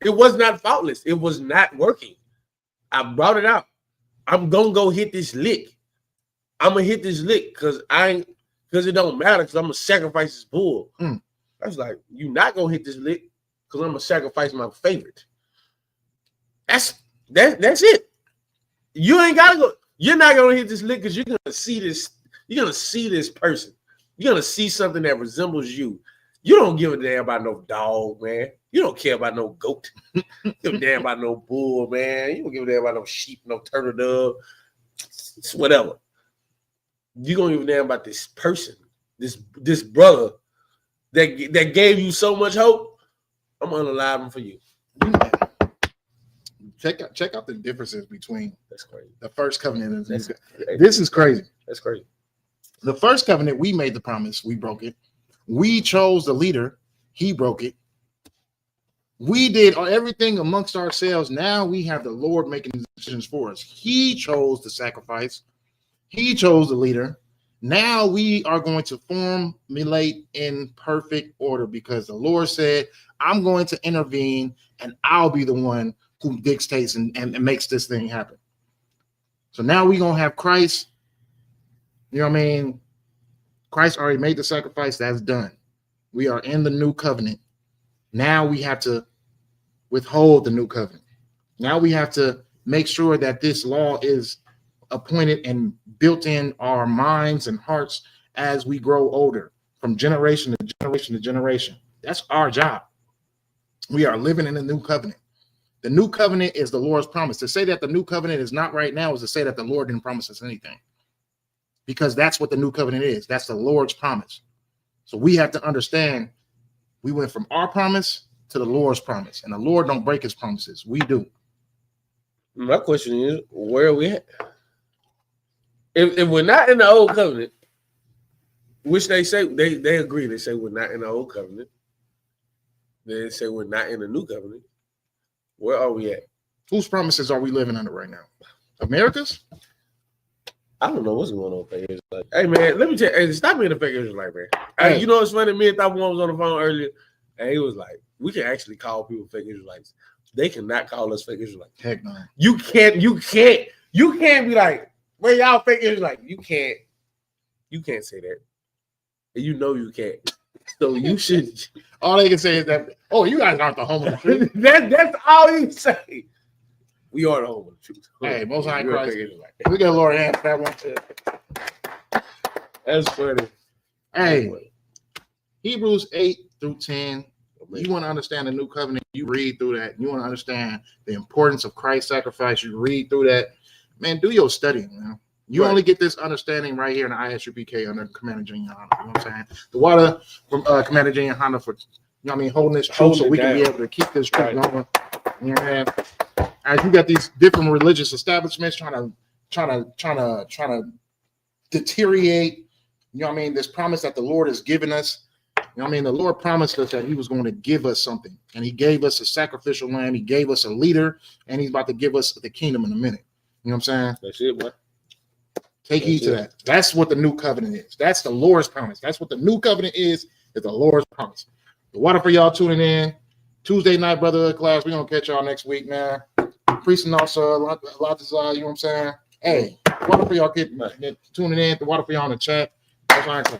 it was not faultless. It was not working. I brought it out. I'm going to go hit this lick. I'm going to hit this lick because it don't matter because I'm going to sacrifice this bull. I was like, you're not going to hit this lick because I'm going to sacrifice my favorite. That's it. You ain't got to go. You're not going to hit this lick because you're going to see this. You're going to see this person. You're going to see something that resembles you. You don't give a damn about no dog, man. You don't care about no goat. You don't give a damn about no bull, man. You don't give a damn about no sheep, no turtle dove. It's whatever. You're going to give a damn about this person, this brother that gave you so much hope. I'm going to unalive him for you. Check out the differences between that's crazy. The first covenant and this is crazy. That's crazy. The first covenant, we made the promise, we broke it. We chose the leader, he broke it. We did everything amongst ourselves. Now we have the Lord making decisions for us. He chose the sacrifice. He chose the leader. Now we are going to formulate in perfect order because the Lord said, I'm going to intervene and I'll be the one who dictates and makes this thing happen. So now we're going to have Christ. You know what I mean? Christ already made the sacrifice. That's done. We are in the new covenant. Now we have to withhold the new covenant. Now we have to make sure that this law is appointed and built in our minds and hearts as we grow older, from generation to generation to generation. That's our job. We are living in the new covenant. The new covenant is the Lord's promise. To say that the new covenant is not right now is to say that the Lord didn't promise us anything. because that's what the new covenant is. That's the Lord's promise. So we have to understand we went from our promise to the Lord's promise, and the Lord don't break his promises. We do. My question is, where are we at? If we're not in the old covenant, which they say they agree, they say we're not in the old covenant. They say we're not in the new covenant. Where are we at? Whose promises are we living under right now? America's? I don't know what's going on, fake Israelite. Hey man, let me tell you, hey, stop being a fake Israelite, man. Hey. Hey, you know what's funny? Me and Top One was on the phone earlier, and he was like, we can actually call people fake Israelites. They cannot call us fake Israelites. Heck no. You can't be like, where y'all fake Israelites? You can't say that. And you know you can't. So you should. All they can say is that, oh, you guys aren't the home of the truth. That's all you say. We are the home of the truth. Hey, Most High We're Christ. fake Israelites. We got Lord answer that one too. That's funny. Hey, Hebrews 8-10. You want to understand the new covenant, you read through that. You want to understand the importance of Christ's sacrifice, you read through that. Man, do your studying, man. You only get this understanding right here in the Isupk under Commander Junior Honda. You know what I'm saying? The water from Commander Junior Honda for, you know what I mean, holding this truth so we can be able to keep this truth going. You know what I mean? As you got these different religious establishments trying to deteriorate, you know what I mean, this promise that the Lord has given us. You know what I mean? The Lord promised us that he was going to give us something, and he gave us a sacrificial lamb. He gave us a leader, and he's about to give us the kingdom in a minute. You know what I'm saying? That's it, boy. Take heed to that. That's what the new covenant is. That's the Lord's promise. That's what the new covenant is the Lord's promise. The water for y'all tuning in. Tuesday night brotherhood class. We're going to catch y'all next week, man. Priest and also a lot desire, you know what I'm saying? Hey, water for y'all tuning in. The water for y'all in the chat. That's all right.